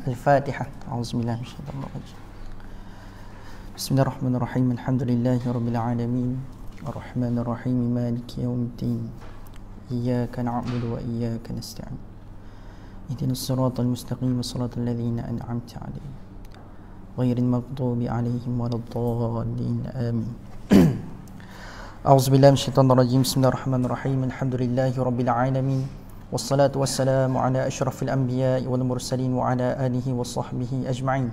Al-Fatihah. A'udzubillahi minasyaitonir rajim. Bismillahirrahmanirrahim. Alhamdulillahirabbil alamin. Arrahmanir rahim. Maliki yaumiddin. Iyyaka na'budu wa iyyaka nasta'in. Ihdinas siratal mustaqim, siratal ladzina an'amta 'alaihim ghairil maghdubi 'alaihim waladdallin. Amin. A'udzubillahi minasyaitonir rajim. Bismillahirrahmanirrahim. Alhamdulillahirabbil alamin. Wassalatu wassalamu ala asyrafil anbiya'i wal mursalin wa ala alihi wa sahbihi ajma'in.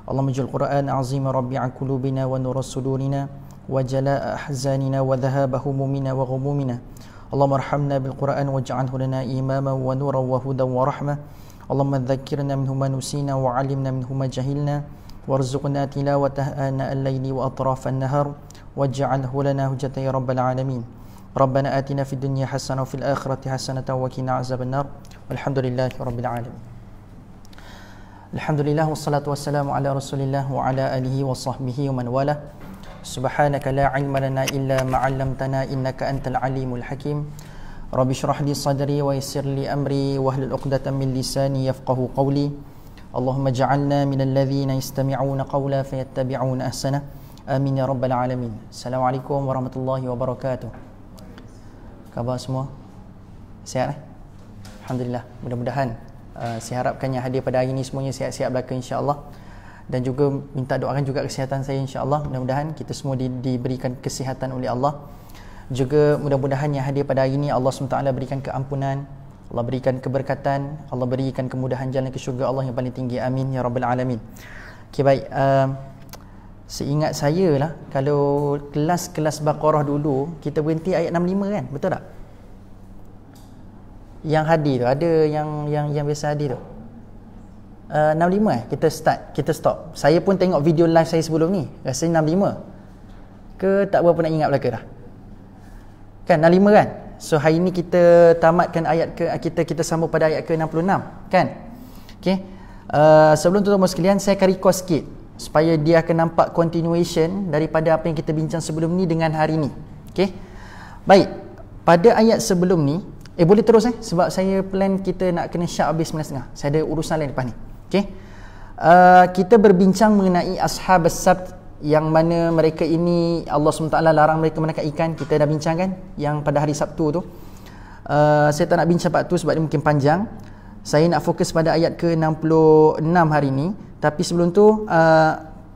Allahumma ij'al Qur'an 'azima rabi'a qulubina wa nura sudurina wa jalaa'a ahzanina wa dhahaba humumina wa ghumumina. Allahumma arhamna bil Qur'an waj'alhu lana imaman wa nuran wa hudan wa rahmah. Allahumma dhakkirna minhu ma nusina wa 'allimna minhu ma jahilna warzuqna tilawatahu ana al-laili wa atrafan nahar waj'alhu lana hujjatan ya rabbal alamin. Rabbana atina fid dunya hasanah wa fil akhirati hasanatan wa qina azabannar. Walhamdulillahi rabbil alamin. Alhamdulillah wassalatu wassalamu ala Rasulillah wa ala alihi wa sahbihi wa man wala. Subhanaka la ilma lana illa ma 'allamtana innaka antal alimul hakim. Rabbi shrah li sadri wa yassir li amri wa hlul 'uqdatam min lisani yafqahu qawli. Allahumma ja'alna minal ladzina yastami'una qawla fayattabi'una ahsana. Amin ya rabbal alamin. Assalamualaikum warahmatullahi wabarakatuh. Khabar semua? Sihat? Alhamdulillah. Mudah-mudahan saya harapkan yang hadir pada hari ini semuanya sihat-sihat belaka insya-Allah. Dan juga minta doakan juga kesihatan saya insya-Allah. Mudah-mudahan kita semua diberikan kesihatan oleh Allah. Juga mudah-mudahan yang hadir pada hari ini Allah SWT berikan keampunan, Allah berikan keberkatan, Allah berikan kemudahan jalan ke syurga Allah yang paling tinggi. Amin ya rabbal alamin. Okey, baik. Seingat saya lah, kalau kelas-kelas Baqarah dulu kita berhenti ayat 65 kan, betul tak? Yang hadir tu, ada yang biasa hadir tu 65 kita stop. Saya pun tengok video live saya sebelum ni, rasanya 65 ke tak berapa nak ingat belaka dah kan, 65 kan. So hari ni kita tamatkan ayat kita sambung pada ayat ke 66 kan. Okey, sebelum tu teman-teman sekalian, saya akan record sikit supaya dia akan nampak continuation daripada apa yang kita bincang sebelum ni dengan hari ni. Okey. Baik. Pada ayat sebelum ni, boleh terus sebab saya plan kita nak kena syak habis 9.30. Saya ada urusan lain lepas ni. Okey. Kita berbincang mengenai ashabus sabt, yang mana mereka ini Allah SWT larang mereka menangkap ikan. Kita dah bincangkan yang pada hari Sabtu tu. Saya tak nak bincang part tu sebab dia mungkin panjang. Saya nak fokus pada ayat ke-66 hari ni. Tapi sebelum tu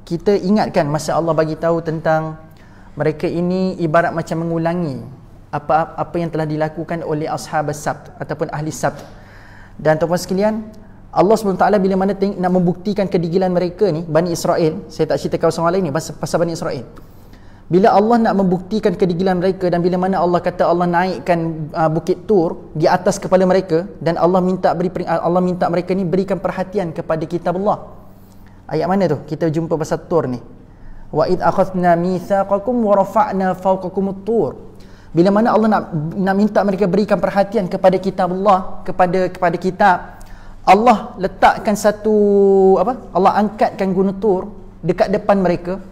kita ingatkan masa Allah bagi tahu tentang mereka ini ibarat macam mengulangi apa yang telah dilakukan oleh ashabus sabt ataupun ahli sabt. Dan tuan-tuan sekalian, Allah SWT bila mana nak membuktikan kedegilan mereka ni, Bani Israel, saya tak cerita kawasan orang lain ni pasal Bani Israel. Bila Allah nak membuktikan kedegilan mereka dan bila mana Allah kata Allah naikkan bukit Tur di atas kepala mereka dan Allah minta mereka ni berikan perhatian kepada kitab Allah. Ayat mana tu? Kita jumpa pasal Tur ni. Wa id akhadna mitsaqakum wa rafa'na fawqakum at-tur. Bila mana Allah nak minta mereka berikan perhatian kepada kitab Allah, kepada kitab, Allah letakkan satu Allah angkatkan gunung Tur dekat depan mereka.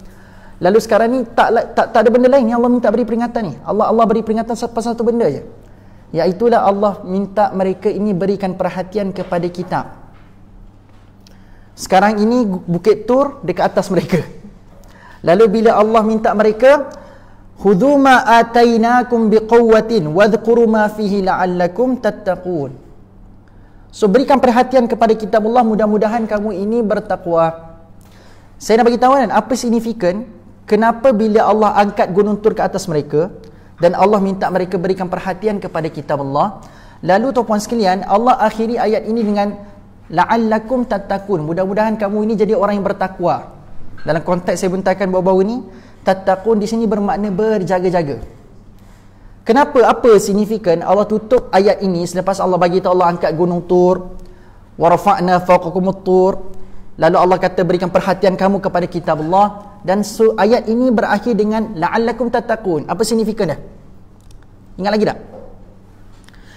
Lalu sekarang ni tak ada benda lain yang Allah minta beri peringatan ni. Allah beri peringatan pasal satu benda je. Iaitulah Allah minta mereka ini berikan perhatian kepada kitab. Sekarang ini bukit Tur dekat atas mereka. Lalu bila Allah minta mereka, khudhu ma atainakum biquwwatin wadhkuru ma fihi la'allakum tattaqun. So berikan perhatian kepada kitab Allah, mudah-mudahan kamu ini bertakwa. Saya nak bagi tahu kan apa signifikan kenapa bila Allah angkat gunung Tur ke atas mereka dan Allah minta mereka berikan perhatian kepada kitab Allah. Lalu tuan-puan sekalian, Allah akhiri ayat ini dengan la'allakum tattaqun. Mudah-mudahan kamu ini jadi orang yang bertakwa. Dalam konteks saya bentarkan baru-baru ni, tattaqun di sini bermakna berjaga-jaga. Kenapa? Apa signifikan Allah tutup ayat ini selepas Allah bagi tahu Allah angkat gunung Tur, wa rafa'na fawqakumut tur, lalu Allah kata berikan perhatian kamu kepada kitab Allah, dan ayat ini berakhir dengan la'allakum tattaqun. Apa signifikan dia? Ingat lagi tak?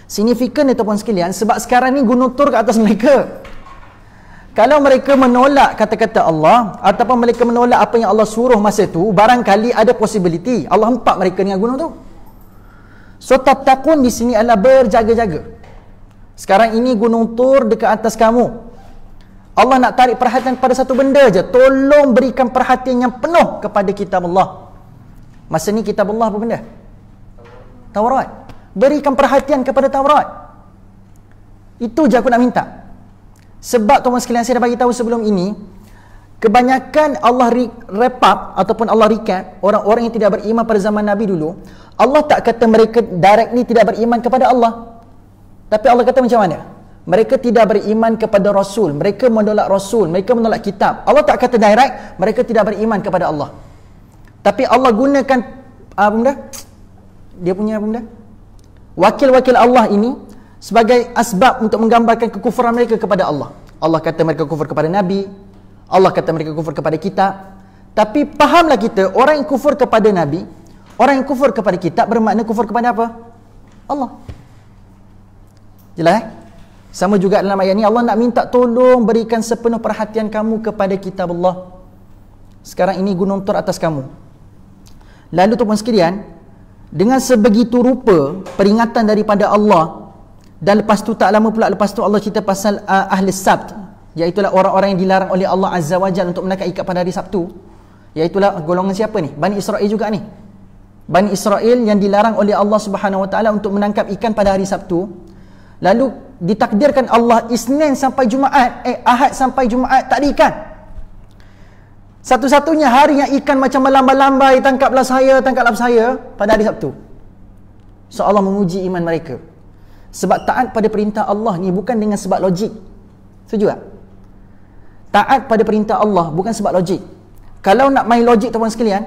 Signifikan dia tuan-tuan sekalian, sebab sekarang ni gunung Tur ke atas mereka. Kalau mereka menolak kata-kata Allah ataupun mereka menolak apa yang Allah suruh masa tu, barangkali ada possibility Allah hempak mereka dengan gunung tu. So tattaqun di sini adalah berjaga-jaga. Sekarang ini gunung Tur dekat atas kamu. Allah nak tarik perhatian pada satu benda je. Tolong berikan perhatian yang penuh kepada kitab Allah. Masa ni kitab Allah apa benda? Taurat. Berikan perhatian kepada Taurat. Itu je aku nak minta. Sebab tuan-tuan sekalian, saya dah bagi tahu sebelum ini, kebanyakan Allah wrap up ataupun Allah recap orang-orang yang tidak beriman pada zaman Nabi dulu. Allah tak kata mereka directly tidak beriman kepada Allah, tapi Allah kata macam mana? Mereka tidak beriman kepada Rasul, mereka menolak Rasul, mereka menolak kitab. Allah tak kata direct mereka tidak beriman kepada Allah, tapi Allah gunakan apa benda? Dia punya apa benda? Wakil-wakil Allah ini sebagai asbab untuk menggambarkan kekufuran mereka kepada Allah. Allah kata mereka kufur kepada Nabi, Allah kata mereka kufur kepada kitab. Tapi fahamlah kita, orang yang kufur kepada Nabi, orang yang kufur kepada kitab bermakna kufur kepada apa? Allah. Jelas eh? Sama juga dalam ayat ni Allah nak minta tolong berikan sepenuh perhatian kamu kepada kitab Allah. Sekarang ini gunung Tur atas kamu. Lalu tuan-tuan sekalian, dengan sebegitu rupa peringatan daripada Allah, dan lepas tu tak lama pula lepas tu Allah cerita pasal ahli Sabt, iaitulah orang-orang yang dilarang oleh Allah Azza wa Jalla untuk menangkap ikat pada hari Sabtu. Iaitulah golongan siapa ni? Bani Israel juga ni. Bani Israel yang dilarang oleh Allah Subhanahu wa taala untuk menangkap ikan pada hari Sabtu. Lalu ditakdirkan Allah Isnin sampai Jumaat, Ahad sampai Jumaat tak ada ikan. Satu-satunya hari yang ikan macam melambai-lambai, tangkaplah saya pada hari Sabtu. So Allah menguji iman mereka. Sebab taat pada perintah Allah ni bukan dengan sebab logik. Setuju tak? Taat pada perintah Allah bukan sebab logik. Kalau nak main logik tuan-tuan sekalian,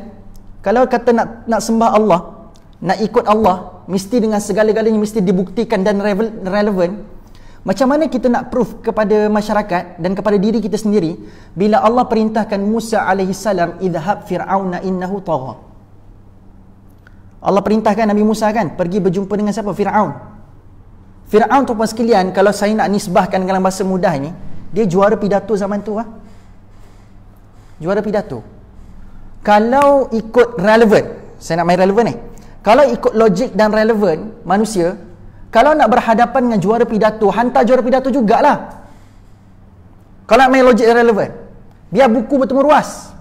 kalau kata nak sembah Allah, nak ikut Allah, mesti dengan segala-galanya mesti dibuktikan dan relevan. Macam mana kita nak proof kepada masyarakat dan kepada diri kita sendiri bila Allah perintahkan Musa alaihi salam, idhhab fir'auna innahu tagha. Allah perintahkan Nabi Musa kan pergi berjumpa dengan siapa? Fir'aun. Fir'aun tuan-tuan sekalian, kalau saya nak nisbahkan dalam bahasa mudah ni, dia juara pidato zaman tu lah. Juara pidato. Kalau ikut relevan, saya nak main relevan ni. Kalau ikut logik dan relevan manusia, kalau nak berhadapan dengan juara pidato, hantar juara pidato jugalah. Kalau nak main logik dan relevan, biar buku bertemu ruas.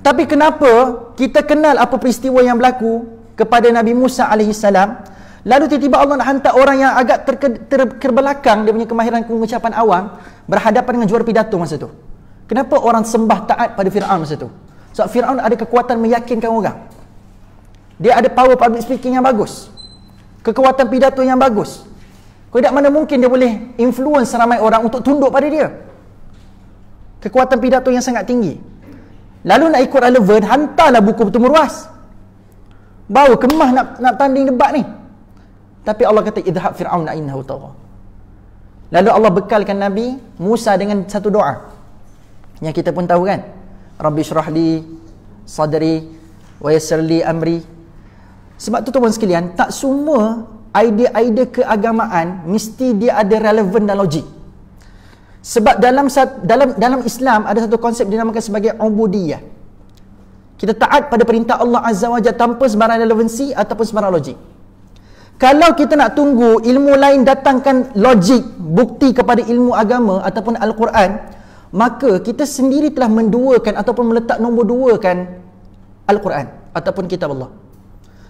Tapi kenapa kita kenal apa peristiwa yang berlaku kepada Nabi Musa AS, lalu tiba-tiba Allah nak hantar orang yang agak terbelakang dia punya kemahiran pengucapan awam berhadapan dengan juara pidato masa tu? Kenapa orang sembah taat pada Fir'aun masa tu? Sebab Fir'aun ada kekuatan meyakinkan orang. Dia ada power public speaking yang bagus, kekuatan pidato yang bagus. Tidak mana mungkin dia boleh influence ramai orang untuk tunduk pada dia. Kekuatan pidato yang sangat tinggi. Lalu nak ikut relevan, hantarlah buku bertemu ruas. Baru kemah nak tanding debat ni. Tapi Allah kata idhhab fir'auna innahu tagha. Lalu Allah bekalkan Nabi Musa dengan satu doa yang kita pun tahu kan, Rabbi syrah li sadri wa yassir li amri. Sebab tu tuan-tuan sekalian, tak semua idea-idea keagamaan mesti dia ada relevan dan logik. Sebab dalam Islam ada satu konsep dinamakan sebagai ubudiyah. Kita taat pada perintah Allah Azza wa Jalla tanpa sebarang relevansi ataupun sebarang logik. Kalau kita nak tunggu ilmu lain datangkan logik, bukti kepada ilmu agama ataupun Al-Quran, maka kita sendiri telah menduakan ataupun meletak nombor duakan Al-Quran ataupun kitab Allah.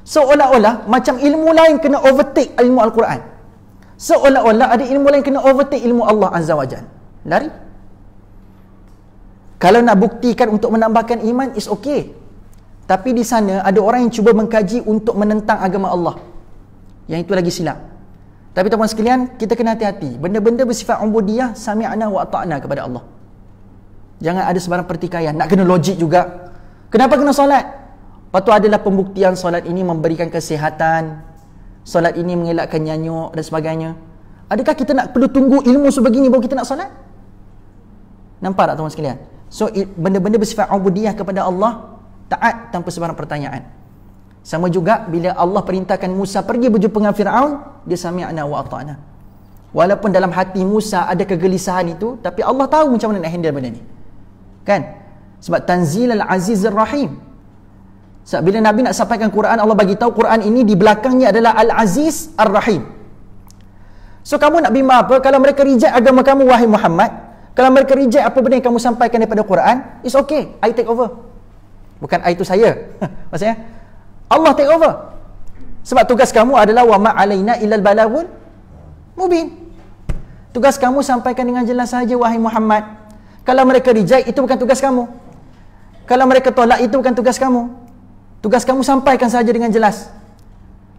Seolah-olah macam ilmu lain kena overtake ilmu Al-Quran. Seolah-olah ada ilmu lain kena overtake ilmu Allah Azza wa Jalla. Lari. Kalau nak buktikan untuk menambahkan iman, is okay. Tapi di sana ada orang yang cuba mengkaji untuk menentang agama Allah. Yang itu lagi silap. Tapi tuan-tuan sekalian, kita kena hati-hati. Benda-benda bersifat ubudiyah, sami'na wa ata'na kepada Allah. Jangan ada sebarang pertikaian. Nak kena logik juga. Kenapa kena solat? Lepas tu adalah pembuktian solat ini memberikan kesihatan, solat ini mengelakkan nyanyuk dan sebagainya. Adakah kita nak perlu tunggu ilmu sebegini baru kita nak solat? Nampak tak tuan-tuan sekalian? So benda-benda bersifat ubudiyah kepada Allah, taat tanpa sebarang pertanyaan. Sama juga bila Allah perintahkan Musa pergi berjumpa dengan Fir'aun, dia sami'na wa ata'na. Walaupun dalam hati Musa ada kegelisahan itu, tapi Allah tahu macam mana nak handle benda ni. Kan? Sebab Tanzilal Azizir Rahim. Sebab bila Nabi nak sampaikan Quran, Allah bagi tahu Quran ini di belakangnya adalah Al-Aziz Ar-Rahim. So kamu nak bimbang apa? Kalau mereka reject agama kamu, wahai Muhammad, kalau mereka reject apa benda yang kamu sampaikan daripada Quran, it's okay, I take over. Bukan I itu saya. Maksudnya Allah take over. Sebab tugas kamu adalah wa ma alaina illal balagul mubin. Tugas kamu sampaikan dengan jelas saja, wahai Muhammad. Kalau mereka reject, itu bukan tugas kamu. Kalau mereka tolak, itu bukan tugas kamu. Tugas kamu sampaikan saja dengan jelas.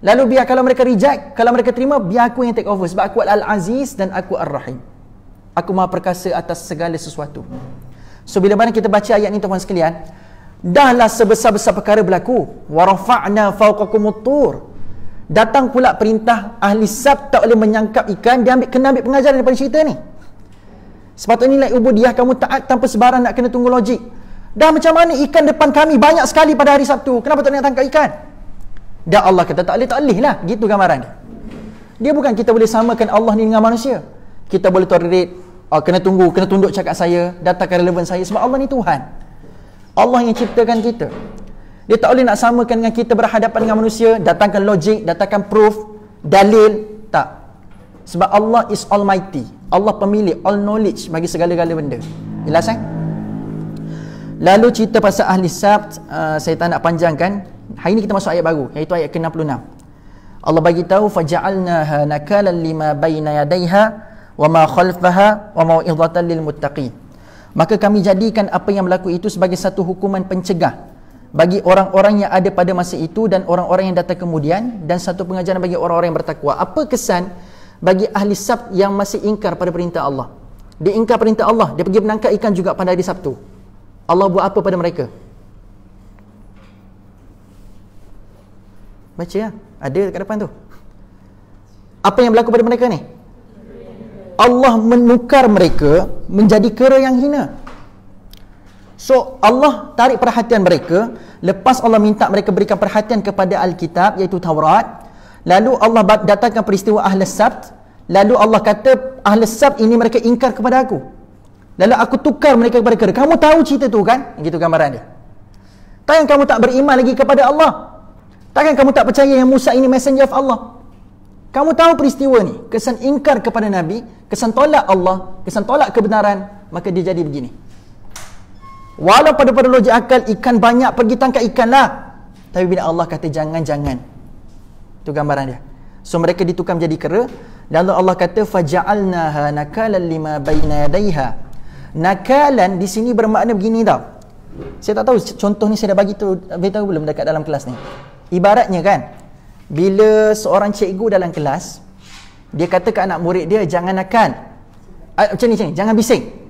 Lalu biar kalau mereka reject, kalau mereka terima, biar aku yang take over. Sebab aku Al-Aziz dan aku Ar-Rahim. Aku maha perkasa atas segala sesuatu. So bila mana kita baca ayat ni, tuan-tuan sekalian, dahlah sebesar-besar perkara berlaku. Wa rafa'na fawqakumut tur. Datang pula perintah ahli Sabt tak boleh menyangkap ikan. Dia kena ambil pengajaran daripada cerita ni. Sepatutnya nilai ubudiyah kamu taat tanpa sebarang nak kena tunggu logik. Dah macam mana ikan depan kami banyak sekali pada hari Sabtu, kenapa tak nak tangkap ikan? Dah Allah kata tak boleh lah. Gitu gambaran dia. Dia bukan kita boleh samakan Allah ni dengan manusia. Kita boleh tolerate, kena tunggu, kena tunduk cakap saya, datangkan relevan saya. Sebab Allah ni Tuhan. Allah yang ciptakan kita. Dia tak boleh nak samakan dengan kita berhadapan dengan manusia, datangkan logik, datangkan proof, dalil, tak. Sebab Allah is almighty. Allah pemilik, all knowledge bagi segala-gala benda. Jelas kan? Lalu cerita pasal ahli Sabt, saya tak nak panjangkan. Hari ni kita masuk ayat baru, iaitu ayat ke-66. Allah bagi tahu faja'alnaha nakalan lima baina yadayha wa ma khalfaha wa mau'izatan lil muttaqin. Maka kami jadikan apa yang berlaku itu sebagai satu hukuman pencegah bagi orang-orang yang ada pada masa itu dan orang-orang yang datang kemudian, dan satu pengajaran bagi orang-orang yang bertakwa. Apa kesan bagi ahli Sabt yang masih ingkar pada perintah Allah? Dia ingkar perintah Allah, dia pergi menangkap ikan juga pada hari Sabtu. Allah buat apa pada mereka? Baca ya, ada kat depan tu. Apa yang berlaku pada mereka ni? Allah menukar mereka menjadi kera yang hina. So Allah tarik perhatian mereka. Lepas Allah minta mereka berikan perhatian kepada Alkitab, iaitu Taurat. Lalu Allah datangkan peristiwa Ahli Sabt. Lalu Allah kata Ahli Sabt ini mereka ingkar kepada aku. Lalu aku tukar mereka kepada kera. Kamu tahu cerita tu kan? Gitu gambaran dia. Takkan kamu tak beriman lagi kepada Allah? Takkan kamu tak percaya yang Musa ini messenger of Allah? Kamu tahu peristiwa ni, kesan ingkar kepada Nabi, kesan tolak Allah, kesan tolak kebenaran, maka dia jadi begini. Walau pada logik akal, ikan banyak, pergi tangkap ikan lah. Tapi bila Allah kata jangan-jangan, itu gambaran dia. So mereka ditukar menjadi kera. Lalu Allah kata faja'alnaha nakalan lima baina yadayha. Nakalan di sini bermakna begini tau. Saya tak tahu contoh ni saya dah bagi tahu belum dekat dalam kelas ni. Ibaratnya kan, bila seorang cikgu dalam kelas, dia kata ke anak murid dia, jangan nakal. Macam ni, jangan bising.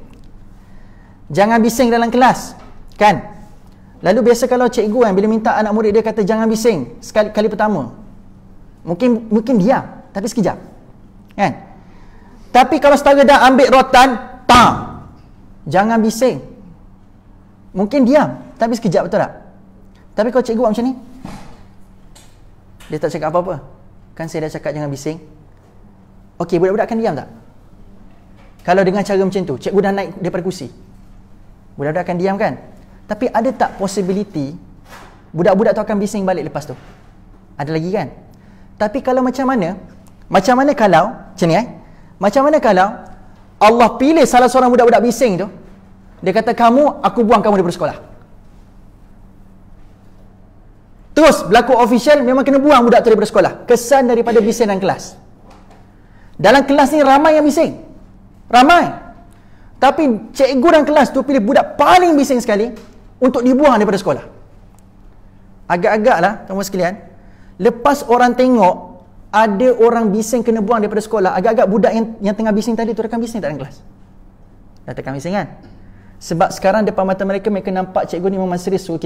Jangan bising dalam kelas, kan? Lalu biasa kalau cikgu kan, bila minta anak murid dia kata jangan bising kali pertama, mungkin diam, tapi sekejap, kan? Tapi kalau setara dah ambil rotan, pam, jangan bising, mungkin diam, tapi sekejap, betul tak? Tapi kalau cikgu buat macam ni, dia tak cakap apa-apa, kan saya dah cakap jangan bising. Okey, budak-budak akan diam tak? Kalau dengan cara macam tu, cikgu dah naik daripada kursi, budak-budak akan diam kan? Tapi ada tak possibility budak-budak tu akan bising balik lepas tu? Ada lagi kan? Tapi kalau macam mana kalau macam ni macam mana kalau Allah pilih salah seorang budak-budak bising tu, dia kata aku buang kamu daripada sekolah. Terus berlaku official, memang kena buang budak tu daripada sekolah. Kesan daripada bising dalam kelas. Dalam kelas ni ramai yang bising, ramai. Tapi cikgu dalam kelas tu pilih budak paling bising sekali untuk dibuang daripada sekolah. Agak-agak lah tuan-tuan sekalian, lepas orang tengok ada orang bising kena buang daripada sekolah, agak-agak budak yang tengah bising tadi tu akan bising tak dalam kelas? Dah tekan bising kan? Sebab sekarang depan mata mereka nampak cikgu ni memang serius suruh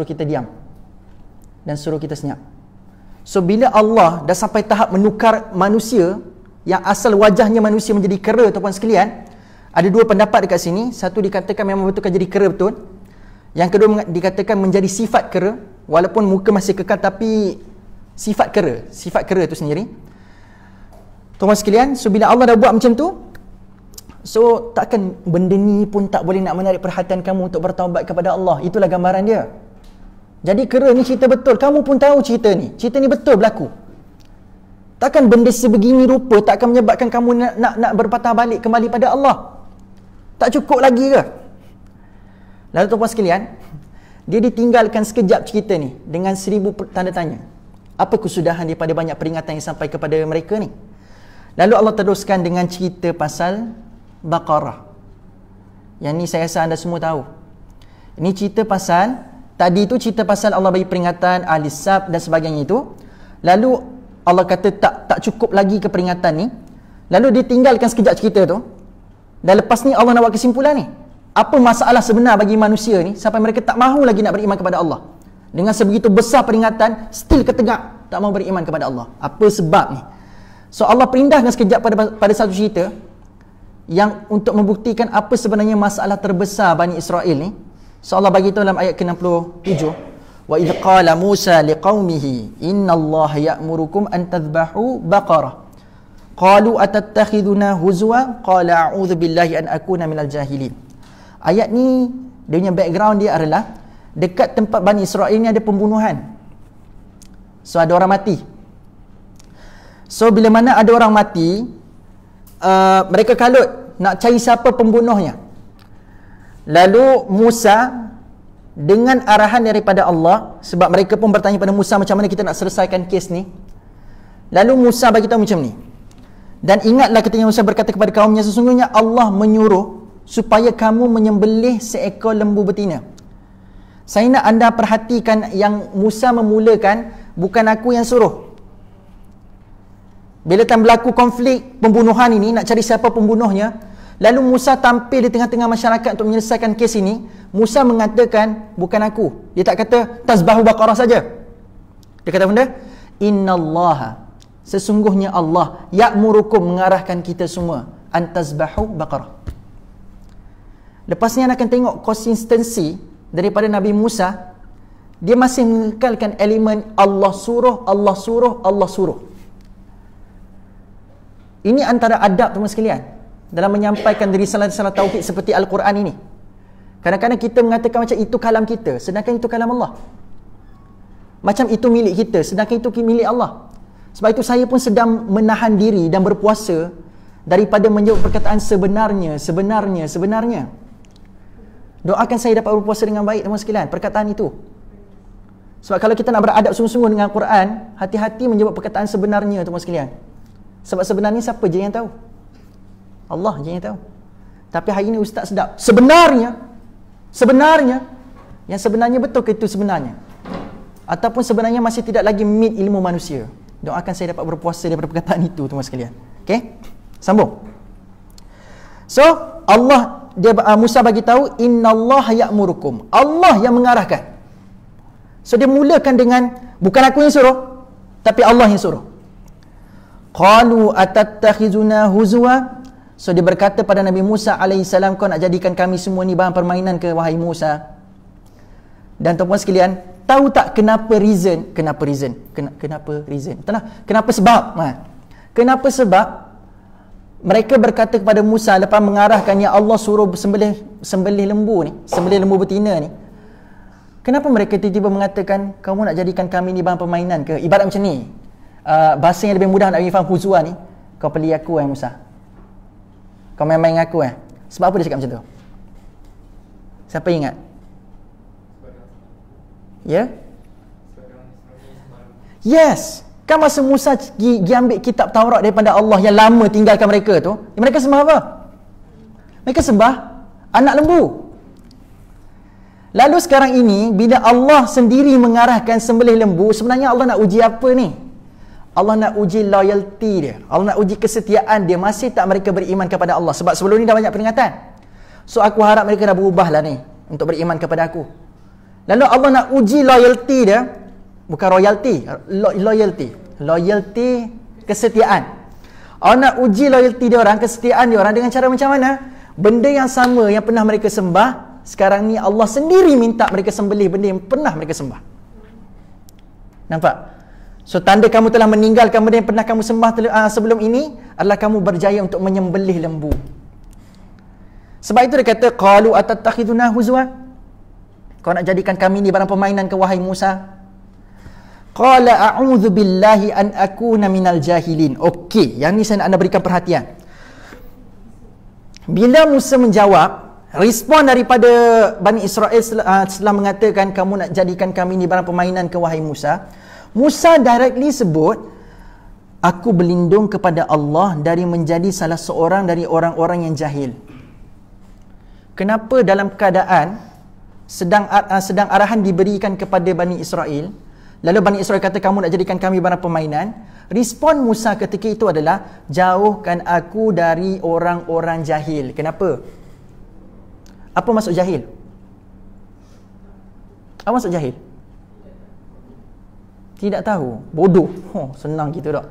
kita diam dan suruh kita senyap. So bila Allah dah sampai tahap menukar manusia yang asal wajahnya manusia menjadi kera, tuan-tuan sekalian, ada dua pendapat dekat sini. Satu dikatakan memang betul jadi kera betul. Yang kedua dikatakan menjadi sifat kera, walaupun muka masih kekal tapi sifat kera itu sendiri. Tuan sekalian, so bila Allah dah buat macam tu, so takkan benda ni pun tak boleh nak menarik perhatian kamu untuk bertaubat kepada Allah. Itulah gambaran dia. Jadi kira ni cerita betul, kamu pun tahu cerita ni betul berlaku. Takkan benda sebegini rupa takkan menyebabkan kamu nak berpatah balik kembali pada Allah. Tak cukup lagi ke? Lalu tuan sekalian, dia ditinggalkan sekejap cerita ni dengan 1000 tanda tanya. Apa kesudahan daripada banyak peringatan yang sampai kepada mereka ni? Lalu Allah teruskan dengan cerita pasal Baqarah. Yang ni saya rasa anda semua tahu. Ini cerita pasal, tadi tu cerita pasal Allah bagi peringatan ahli sab dan sebagainya itu. Lalu Allah kata tak cukup lagi ke peringatan ni. Lalu dia tinggalkan sekejap cerita tu. Dan lepas ni Allah nak buat kesimpulan ni. Apa masalah sebenar bagi manusia ni sampai mereka tak mahu lagi nak beriman kepada Allah. Dengan sebegitu besar peringatan, still ketegak tak mahu beriman kepada Allah. Apa sebab ni? So Allah perindahkan sekejap pada satu cerita yang untuk membuktikan apa sebenarnya masalah terbesar Bani Israel ni. So Allah bagi tahu dalam ayat ke-67, wa idh qala Musa liqaumihi innallaha ya'murukum an tadhbahu baqarah qalu atattakhiduna huzwa qala a'udzu billahi an akuna minal jahilin. Ayat ni dia punya background dia adalah dekat tempat Bani Israel ni ada pembunuhan. So ada orang mati. So bila mana ada orang mati, mereka kalut nak cari siapa pembunuhnya. Lalu Musa dengan arahan daripada Allah, sebab mereka pun bertanya pada Musa macam mana kita nak selesaikan kes ni. Lalu Musa bagi tahu macam ni. Dan ingatlah ketika Musa berkata kepada kaumnya, sesungguhnya Allah menyuruh supaya kamu menyembelih seekor lembu betina. Saya nak anda perhatikan yang Musa memulakan, bukan aku yang suruh. Bila berlaku konflik pembunuhan ini, nak cari siapa pembunuhnya, lalu Musa tampil di tengah-tengah masyarakat untuk menyelesaikan kes ini. Musa mengatakan, bukan aku. Dia tak kata tasbahu baqarah saja. Dia kata benda, innallaha, sesungguhnya Allah, ya'murukum, mengarahkan kita semua, an tasbahu baqarah. Lepas ni anda akan tengok konsistensi daripada Nabi Musa. Dia masih mengekalkan elemen Allah suruh, Allah suruh, Allah suruh. Ini antara adab teman sekalian dalam menyampaikan risalah-risalah tauhid seperti Al-Quran ini. Kadang-kadang kita mengatakan macam itu kalam kita, sedangkan itu kalam Allah. Macam itu milik kita, sedangkan itu milik Allah. Sebab itu saya pun sedang menahan diri dan berpuasa daripada menjawab perkataan sebenarnya. Doakan saya dapat berpuasa dengan baik teman sekalian, perkataan itu. Sebab kalau kita nak beradab sungguh-sungguh dengan Al-Quran, hati-hati menjawab perkataan sebenarnya teman sekalian. Sebab sebenarnya siapa je yang tahu? Allah je yang tahu. Tapi hari ini ustaz sedap. Sebenarnya. Yang sebenarnya betul ke itu sebenarnya? Ataupun sebenarnya masih tidak lagi meet ilmu manusia? Doakan saya dapat berpuasa daripada perkataan itu teman sekalian. Okey? Sambung. So, Musa bagi tahu innallaha ya'murukum. Allah yang mengarahkan. So dia mulakan dengan bukan aku yang suruh, tapi Allah yang suruh. Qalu atattakhizuna huzwa. So dia berkata pada Nabi Musa alaihissalam, kau nak jadikan kami semua ni bahan permainan ke wahai Musa? Dan tuan-tuan sekalian, tahu tak kenapa reason? Kenapa sebab? Kenapa sebab mereka berkata kepada Musa lepas mengarahkan ya Allah suruh sembelih lembu ni, sembelih lembu betina ni. Kenapa mereka tiba-tiba mengatakan kamu nak jadikan kami ni bahan permainan ke? Ibarat macam ni. Bahasa yang lebih mudah nak faham huzwa ni, kau pilih aku Musa, kau main-main dengan aku Sebab apa dia cakap macam tu? Siapa ingat? Ya? Yes. Kan masa Musa pergi ambil kitab Taurat daripada Allah yang lama tinggalkan mereka tu, mereka sembah apa? Mereka sembah anak lembu. Lalu sekarang ini bila Allah sendiri mengarahkan sembelih lembu, sebenarnya Allah nak uji apa ni? Allah nak uji loyalty dia. Allah nak uji kesetiaan dia. Masih tak mereka beriman kepada Allah? Sebab sebelum ni dah banyak peringatan. So aku harap mereka dah berubah lah ni untuk beriman kepada aku. Lalu Allah nak uji loyalty dia. Bukan royalty, loyalty, kesetiaan. Allah nak uji loyalty dia orang, kesetiaan dia orang dengan cara macam mana? Benda yang sama yang pernah mereka sembah, sekarang ni Allah sendiri minta mereka sembelih benda yang pernah mereka sembah. Nampak? So tanda kamu telah meninggalkan benda yang pernah kamu sembah sebelum ini adalah kamu berjaya untuk menyembelih lembu. Sebab itu dia kata, qalu atattakhiduna huzwa? Kau nak jadikan kami ni barang permainan ke wahai Musa? Qala a'udzu billahi an akuna minal jahilin. Okey, yang ni saya nak anda berikan perhatian. Bila Musa menjawab, respon daripada Bani Israel setelah mengatakan kamu nak jadikan kami ni barang permainan ke wahai Musa, Musa directly sebut, aku berlindung kepada Allah dari menjadi salah seorang dari orang-orang yang jahil. Kenapa dalam keadaan sedang arahan diberikan kepada Bani Israel, lalu Bani Israel kata kamu nak jadikan kami barang permainan, respon Musa ketika itu adalah, jauhkan aku dari orang-orang jahil. Kenapa? Apa maksud jahil? Apa maksud jahil? Tidak tahu. Bodoh. Senang gitu tak?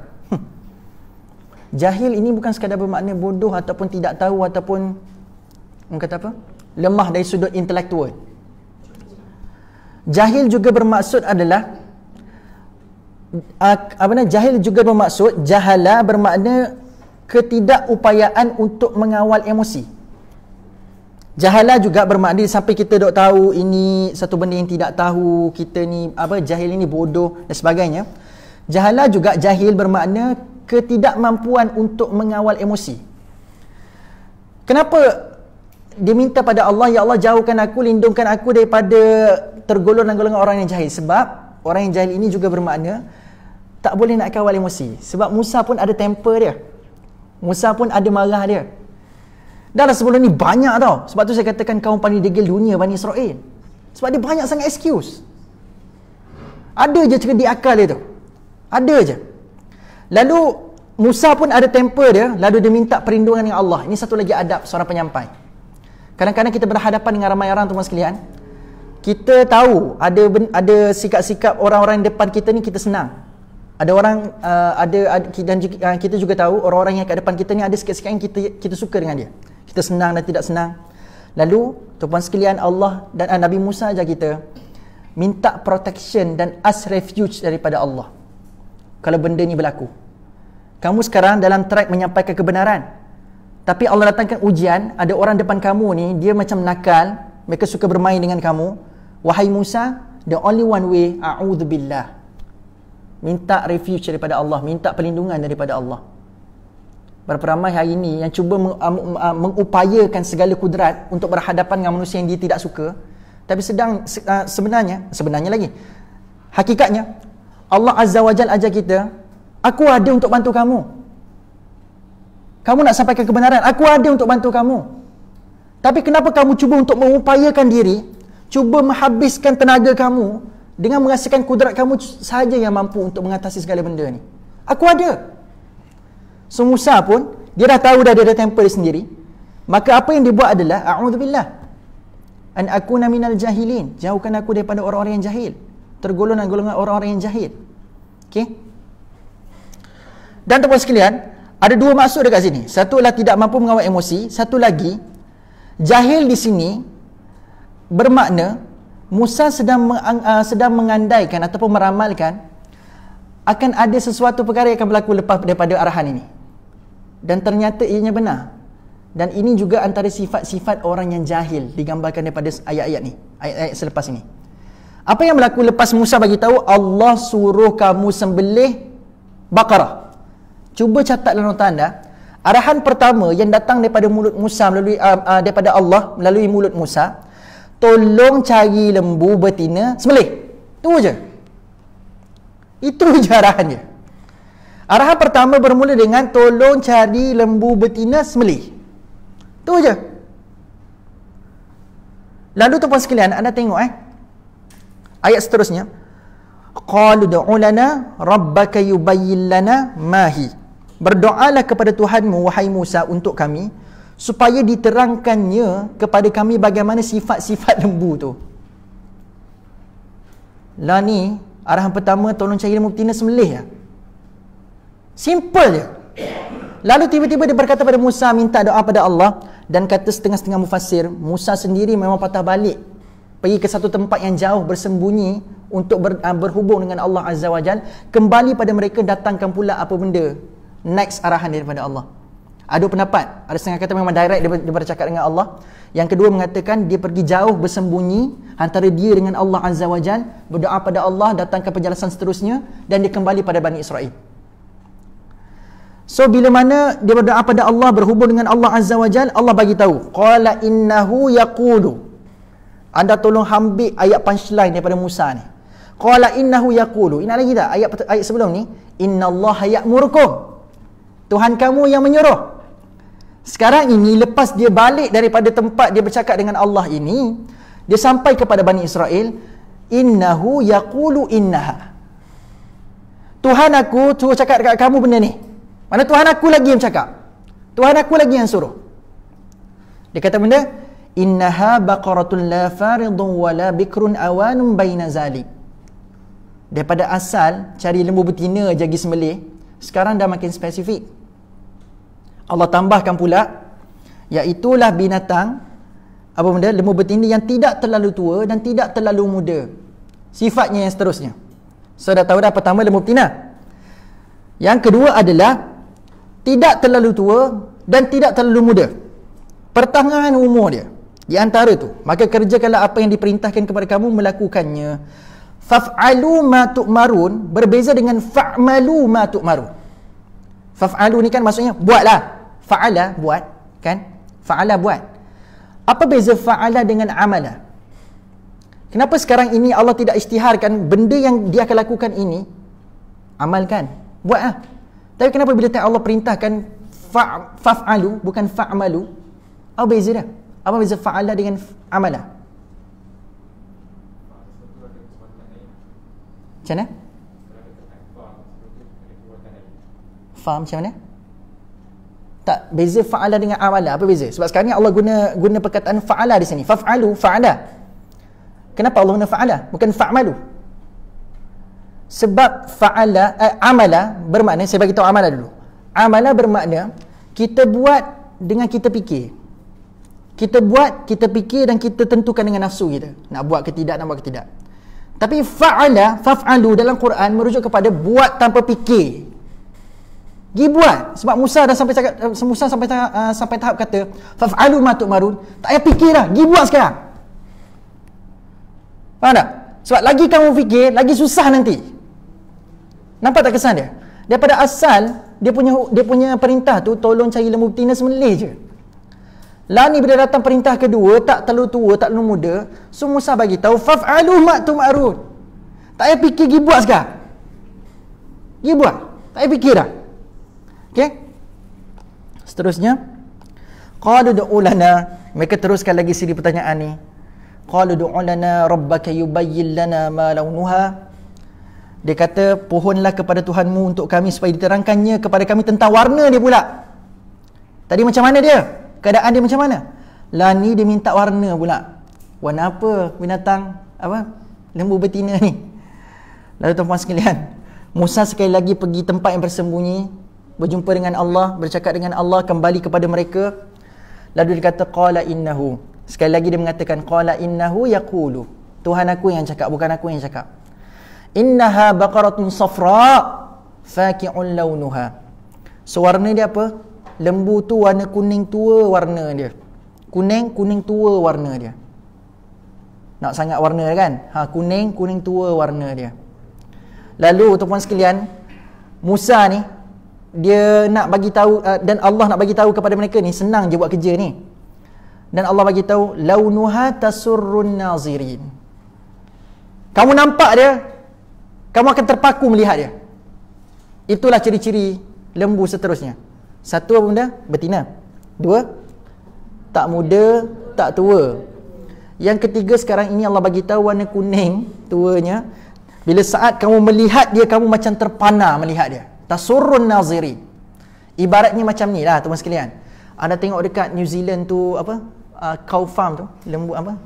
Jahil ini bukan sekadar bermakna bodoh ataupun tidak tahu ataupun kata apa? Lemah dari sudut intelektual. Jahil juga bermaksud adalah jahil juga bermaksud, jahala bermakna ketidakupayaan untuk mengawal emosi. Jahala juga bermakna sampai kita dok tahu ini satu benda yang tidak tahu, kita ni jahil ini bodoh dan sebagainya. Jahala juga jahil bermakna ketidakmampuan untuk mengawal emosi. Kenapa dia minta pada Allah, ya Allah jauhkan aku, lindungkan aku daripada tergolong golongan orang yang jahil? Sebab orang yang jahil ini juga bermakna tak boleh nak kawal emosi. Sebab Musa pun ada temper dia, Musa pun ada marah dia. Dah sebelum ni banyak tau. Sebab tu saya katakan kaum paling degil dunia Bani Israel. Sebab dia banyak sangat excuse. Ada je cerita di akal dia tu. Ada je. Lalu Musa pun ada temper dia, lalu dia minta perlindungan dengan Allah. Ini satu lagi adab seorang penyampai. Kadang-kadang kita berhadapan dengan ramai orang, teman sekalian, kita tahu ada sikap-sikap orang-orang depan kita ni kita senang. Ada orang dan kita juga tahu orang-orang yang kat depan kita ni ada sikap-sikap yang kita suka dengan dia. Kita senang dan tidak senang. Lalu tuan sekalian, Allah dan Nabi Musa ajar kita minta protection dan ask refuge daripada Allah kalau benda ni berlaku. Kamu sekarang dalam track menyampaikan kebenaran, tapi Allah datangkan ujian, ada orang depan kamu ni dia macam nakal, mereka suka bermain dengan kamu. Wahai Musa, the only one way, a'udzubillah, minta refuge daripada Allah, minta perlindungan daripada Allah. Berapa ramai hari ini yang cuba mengupayakan segala kudrat untuk berhadapan dengan manusia yang dia tidak suka, tapi sebenarnya lagi, hakikatnya Allah Azza wa Jalla ajar kita, aku ada untuk bantu kamu. Kamu nak sampaikan kebenaran, aku ada untuk bantu kamu. Tapi kenapa kamu cuba untuk mengupayakan diri, cuba menghabiskan tenaga kamu dengan merasakan kudrat kamu sahaja yang mampu untuk mengatasi segala benda ni? Aku ada. So Musa pun dia dah tahu dah dia ada temper dia sendiri. Maka apa yang dia buat adalah, a'udzubillah an akuna minal jahilin, jauhkan aku daripada orang-orang yang jahil, tergolongan orang-orang yang jahil. Okey. Dan teman sekalian, ada dua maksud dekat sini. Satu adalah tidak mampu mengawal emosi, satu lagi jahil di sini bermakna Musa sedang mengandaikan ataupun meramalkan akan ada sesuatu perkara yang akan berlaku lepas daripada arahan ini. Dan ternyata ianya benar. Dan ini juga antara sifat-sifat orang yang jahil digambarkan daripada ayat-ayat ni, ayat-ayat selepas ini. Apa yang berlaku lepas Musa bagi tahu Allah suruh kamu sembelih Baqarah? Cuba catat dalam nota anda. Arahan pertama yang datang daripada mulut Musa daripada Allah melalui mulut Musa, tolong cari lembu betina, sembelih. Itu je. Itu je arahannya. Arahan pertama bermula dengan tolong cari lembu betina, sembelih. Itu je. Lalu tuan-tuan sekalian, anda tengok ayat seterusnya. Qalu du'u lana rabbaka yubayyin lana ma hi. Berdoalah kepada Tuhanmu wahai Musa untuk kami supaya diterangkannya kepada kami bagaimana sifat-sifat lembu tu. Lah ni arahan pertama tolong cari lembu betina, sembelih ya. Simple je. Lalu tiba-tiba dia berkata pada Musa, minta doa pada Allah, dan kata setengah-setengah mufassir, Musa sendiri memang patah balik pergi ke satu tempat yang jauh bersembunyi untuk berhubung dengan Allah Azza wa Jal, kembali pada mereka datangkan pula apa benda next arahan daripada Allah. Ada pendapat, ada setengah kata memang direct dia bercakap dengan Allah. Yang kedua mengatakan dia pergi jauh bersembunyi antara dia dengan Allah Azza wa Jal, berdoa pada Allah, datangkan penjelasan seterusnya, dan dia kembali pada Bani Israel. So bila mana dia berdoa pada Allah, berhubung dengan Allah Azza wa Jal, Allah bagi tahu, qala innahu yaqulu. Anda tolong ambil ayat punchline daripada Musa ni. Qala innahu yaqulu. Ingat lagi tak ayat sebelum ni? Innallaha ya'murukum. Tuhan kamu yang menyuruh. Sekarang ini lepas dia balik daripada tempat dia bercakap dengan Allah ini, dia sampai kepada Bani Israel, innahu yaqulu innaha. Tuhan aku suruh cakap dekat kamu benda ni. Mana Tuhan aku lagi yang cakap. Tuhan aku lagi yang suruh. Dia kata benda, innaha baqaratun la faridun wala bikrun awanun baina zalik. Daripada asal cari lembu betina jagi sembelih, sekarang dah makin spesifik. Allah tambahkan pula, iaitulah binatang apa benda, lembu betina yang tidak terlalu tua dan tidak terlalu muda. Sifatnya yang seterusnya. So dah tahu dah, pertama lembu betina. Yang kedua adalah tidak terlalu tua dan tidak terlalu muda. Pertengahan umur dia. Di antara tu, maka kerjakanlah apa yang diperintahkan kepada kamu, melakukannya. Faf'alu ma tu'marun berbeza dengan fa'malu ma tu'marun. Faf'alu ni kan maksudnya buatlah. Fa'ala buat, kan? Fa'ala buat. Apa beza fa'ala dengan amala? Kenapa sekarang ini Allah tidak isytiharkan benda yang dia akan lakukan ini amalkan, buatlah. Tapi kenapa bila Allah perintahkan fa'alu bukan fa'malu? Apa beza dia? Apa beza fa'ala dengan amala? Macam mana? Faham macam mana? Tak, beza fa'ala dengan amala. Apa beza? Sebab sekarang ni Allah guna perkataan fa'ala di sini. Faf'alu, fa'ala. Kenapa Allah guna fa'ala? Bukan fa'malu. Sebab fa'ala, amala bermakna, saya bagi tahu amala dulu. Amala bermakna kita buat dengan kita fikir. Kita buat, kita fikir dan kita tentukan dengan nafsu kita. Nak buat ke tidak, nak buat ke tidak. Tapi fa'ala, faf'alu dalam Quran merujuk kepada buat tanpa fikir. Pergi buat. Sebab Musa dah sampai tahap kata faf'alu ma tu'marun. Tak payah fikirlah, pergi buat sekarang. Faham tak? Sebab lagi kamu fikir, lagi susah nanti. Nampak tak kesan dia? Daripada asal dia punya perintah tu tolong cari lembu betina sembelih je. Lah ni bila datang perintah kedua, tak terlalu tua, tak terlalu muda, so Musa bagi tahu faf'alu ma tu'marun. Tak payah fikir, pergi buat sekarang. Pergi buat. Tak payah fikir dah. Okey? Seterusnya, qalu du'u lana, mereka teruskan lagi siri pertanyaan ni. Qalu du'u lana rabbaka yubayyin lana ma launuha. Dia kata, pohonlah kepada Tuhanmu untuk kami supaya diterangkannya kepada kami tentang warna dia pula. Tadi macam mana dia? Keadaan dia macam mana? Lah ni dia minta warna pula. Warna apa binatang apa? Lembu betina ni. Lalu tuan-tuan sekalian, Musa sekali lagi pergi tempat yang bersembunyi, berjumpa dengan Allah, bercakap dengan Allah, kembali kepada mereka. Lalu dia kata qala innahu. Sekali lagi dia mengatakan qala innahu yaqulu. Tuhan aku yang cakap, bukan aku yang cakap. Innaha baqaratun safra faqi'un launuha. So warna dia apa? Lembu tu warna kuning tua warna dia. Kuning tua warna dia. Nak sangat warna kan? Kuning tua warna dia. Lalu tuan-tuan sekalian, Musa ni dia nak bagi tahu dan Allah nak bagi tahu kepada mereka ni, senang je buat kerja ni. Dan Allah bagi tahu launuha tasurrun nazirin. Kamu nampak dia, kamu akan terpaku melihat dia. Itulah ciri-ciri lembu seterusnya. Satu apa benda? Betina. Dua, tak muda, tak tua. Yang ketiga sekarang ini Allah bagi tahu warna kuning tuanya. Bila saat kamu melihat dia, kamu macam terpana melihat dia. Tasurrun naziri. Ibaratnya macam ni lah teman sekalian. Anda tengok dekat New Zealand tu apa? Cow farm tu, lembu apa?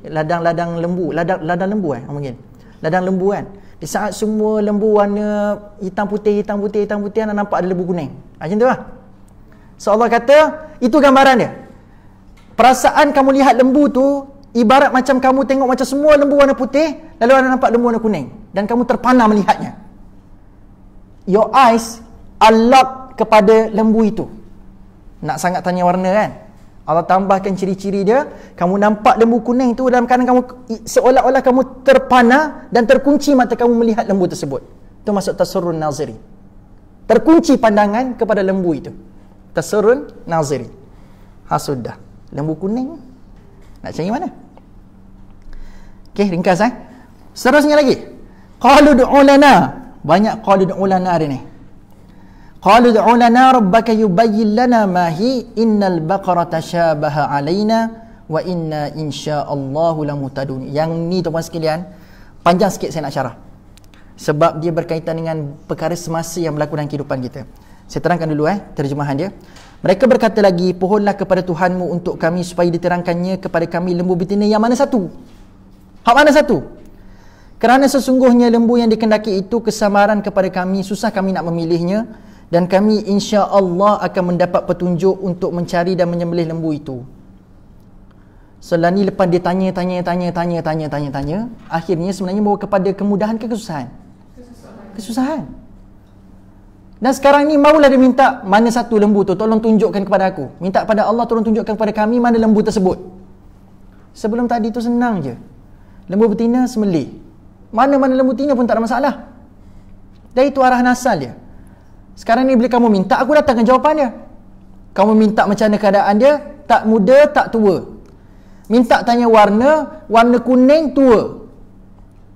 Ladang lembu, ladang lembu mungkin. Ladang lembu kan. Di saat semua lembu warna hitam putih anda nampak ada lembu kuning. Macam tu lah. So Allah kata itu gambaran dia. Perasaan kamu lihat lembu tu ibarat macam kamu tengok macam semua lembu warna putih, lalu anda nampak lembu warna kuning, dan kamu terpana melihatnya. Your eyes are locked kepada lembu itu. Nak sangat tanya warna kan? Allah tambahkan ciri-ciri dia. Kamu nampak lembu kuning tu dalam keadaan kamu seolah-olah kamu terpana dan terkunci mata kamu melihat lembu tersebut. Itu maksud tasurrun naziri. Terkunci pandangan kepada lembu itu. Tasurrun naziri. Sudah. Lembu kuning. Nak cari mana? Okey, ringkas Seterusnya lagi. Qalu du'u lana. Banyak qalu du'u lana hari ni. Qalu du'u lana rabbaka yubayyin lana ma hi innal baqara tashabaha alaina wa inna insyaallahu lamutadun. Yang ni tuan-tuan sekalian, panjang sikit saya nak syarah. Sebab dia berkaitan dengan perkara semasa yang berlaku dalam kehidupan kita. Saya terangkan dulu terjemahan dia. Mereka berkata lagi, pohonlah kepada Tuhanmu untuk kami supaya diterangkannya kepada kami lembu betina yang mana satu? Hak mana satu? Kerana sesungguhnya lembu yang dikendaki itu kesamaran kepada kami, susah kami nak memilihnya, dan kami insya-Allah akan mendapat petunjuk untuk mencari dan menyembelih lembu itu. Selani lepas dia tanya, akhirnya sebenarnya bawa kepada kemudahan ke kesusahan? Kesusahan. Dan sekarang ni maulah dia minta, mana satu lembu tu, tolong tunjukkan kepada aku. Minta pada Allah, tolong tunjukkan kepada kami mana lembu tersebut. Sebelum tadi tu senang je. Lembu betina sembelih. Mana-mana lembu betina pun tak ada masalah. Dan itu arahan asal dia. Sekarang ni bila kamu minta, aku datangkan jawapan dia. Kamu minta macam mana keadaan dia, tak muda, tak tua. Minta tanya warna, warna kuning, tua.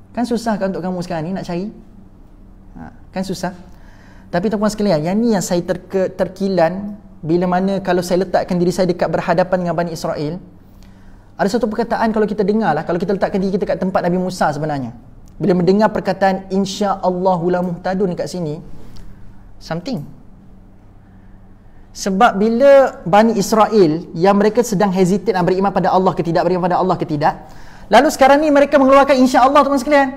Kan susah kan untuk kamu sekarang ni nak cari? Kan susah. Tapi tuan-tuan sekalian, yang ni yang saya terkilan bila mana kalau saya letakkan diri saya dekat berhadapan dengan Bani Israel. Ada satu perkataan kalau kita dengar lah, kalau kita letakkan diri kita kat tempat Nabi Musa sebenarnya. Bila mendengar perkataan insya-Allahu la muhtadun kat sini, something. Sebab bila Bani Israel yang mereka sedang hesitate nak beriman pada Allah ke tidak, beriman pada Allah ke tidak, lalu sekarang ni mereka mengeluarkan insya-Allah tuan-tuan sekalian.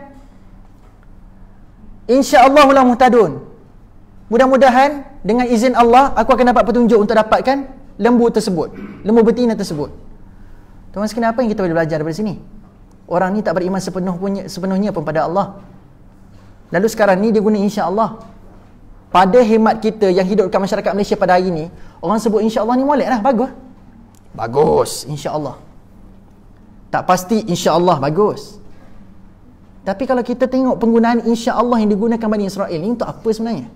Insya-Allahu la muhtadun. Mudah-mudahan dengan izin Allah aku akan dapat petunjuk untuk dapatkan lembu tersebut, lembu betina tersebut. Tuan-tuan sekalian, apa yang kita boleh belajar daripada sini? Orang ni tak beriman sepenuhnya pun pada Allah. Lalu sekarang ni dia guna insya-Allah. Pada hemat kita yang hidup dekat masyarakat Malaysia pada hari ni, orang sebut insya-Allah ni molek lah, bagus. Bagus, insya-Allah. Tak pasti insya-Allah bagus. Tapi kalau kita tengok penggunaan insya-Allah yang digunakan Bani Israel ni untuk apa sebenarnya?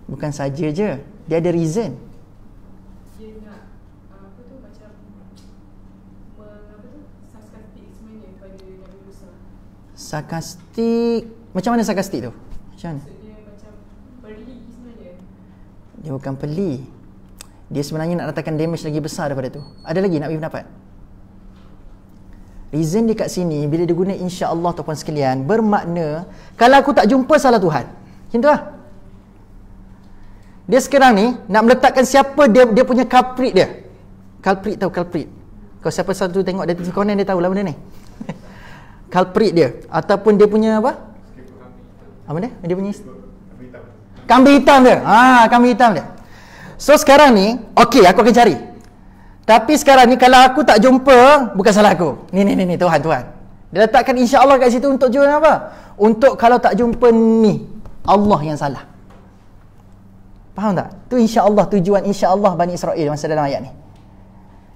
Bukan saja je, dia ada reason. Dia nak macam sarkastik sebenarnya kepada Nabi Musa. Sarkastik, macam mana sarkastik tu? Macam mana? Dia macam peli sebenarnya. Dia bukan peli. Dia sebenarnya nak datangkan damage lagi besar daripada tu. Ada lagi nak bagi pendapat? Reason dia kat sini, bila dia guna insya-Allah tuan-tuan sekalian, bermakna kalau aku tak jumpa salah Tuhan. Macam tu lah. Dia sekarang ni nak meletakkan siapa dia punya culprit dia. Culprit, tahu culprit? Kalau siapa satu tengok dia Conan, dia tahu lah benda ni. Culprit dia ataupun dia punya apa? Apa dia? Dia punya kambing hitam dia. Kambing hitam dia. So sekarang ni, okey, aku akan cari. Tapi sekarang ni kalau aku tak jumpa, bukan salah aku. Ni Tuhan. Dia letakkan insya-Allah kat situ untuk tujuan apa? Untuk kalau tak jumpa ni, Allah yang salah. Faham tak? Tu insya-Allah, tujuan insya-Allah Bani Israel masa dalam ayat ni.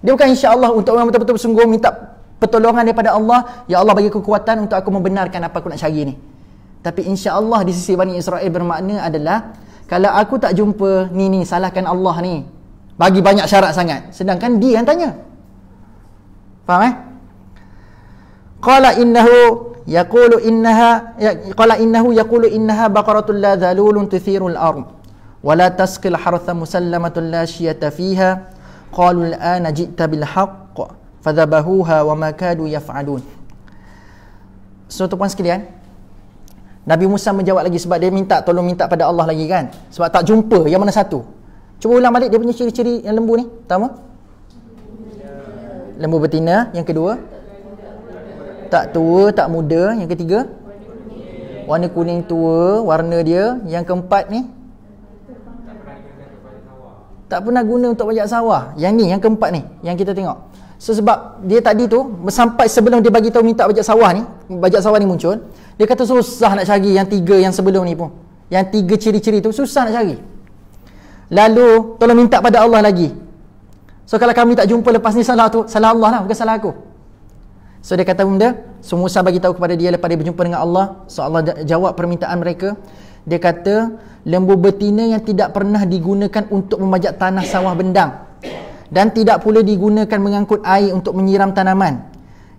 Dia bukan insya-Allah untuk orang betul-betul sungguh minta pertolongan daripada Allah, ya Allah bagi kekuatan untuk aku membenarkan apa aku nak cari ni. Tapi insya-Allah di sisi Bani Israel bermakna adalah kalau aku tak jumpa ni salahkan Allah ni. Bagi banyak syarat sangat. Sedangkan dia yang tanya. Faham Qala innahu yaqulu innaha baqaratun la dhalulun tuthirul ardh wa la tasqil hartha musallamatun la shiyata fiha qalu al-ana ji'ta bil haqq fadhabahuha wa ma kadu yaf'alun. So tuan sekalian, Nabi Musa menjawab lagi sebab dia tolong minta pada Allah lagi kan. Sebab tak jumpa yang mana satu. Cuba ulang balik dia punya ciri-ciri yang lembu ni. Pertama, lembu betina. Yang kedua, tak tua, tak muda. Yang ketiga, warna kuning tua warna dia. Yang keempat ni, tak pernah guna untuk bajak sawah. Yang ni, yang keempat ni, yang kita tengok. So sebab dia tadi tu sampai sebelum dia bagi tahu minta bajak sawah ni muncul, dia kata susah nak cari yang 3 yang sebelum ni pun. Yang 3 ciri-ciri tu susah nak cari. Lalu tolong minta pada Allah lagi. So kalau kami tak jumpa lepas ni, salah Allah lah, bukan salah aku. So dia kata benda, so Musa bagi tahu kepada dia lepas dia berjumpa dengan Allah. So Allah jawab permintaan mereka. Dia kata lembu betina yang tidak pernah digunakan untuk membajak tanah sawah bendang dan tidak pula digunakan mengangkut air untuk menyiram tanaman.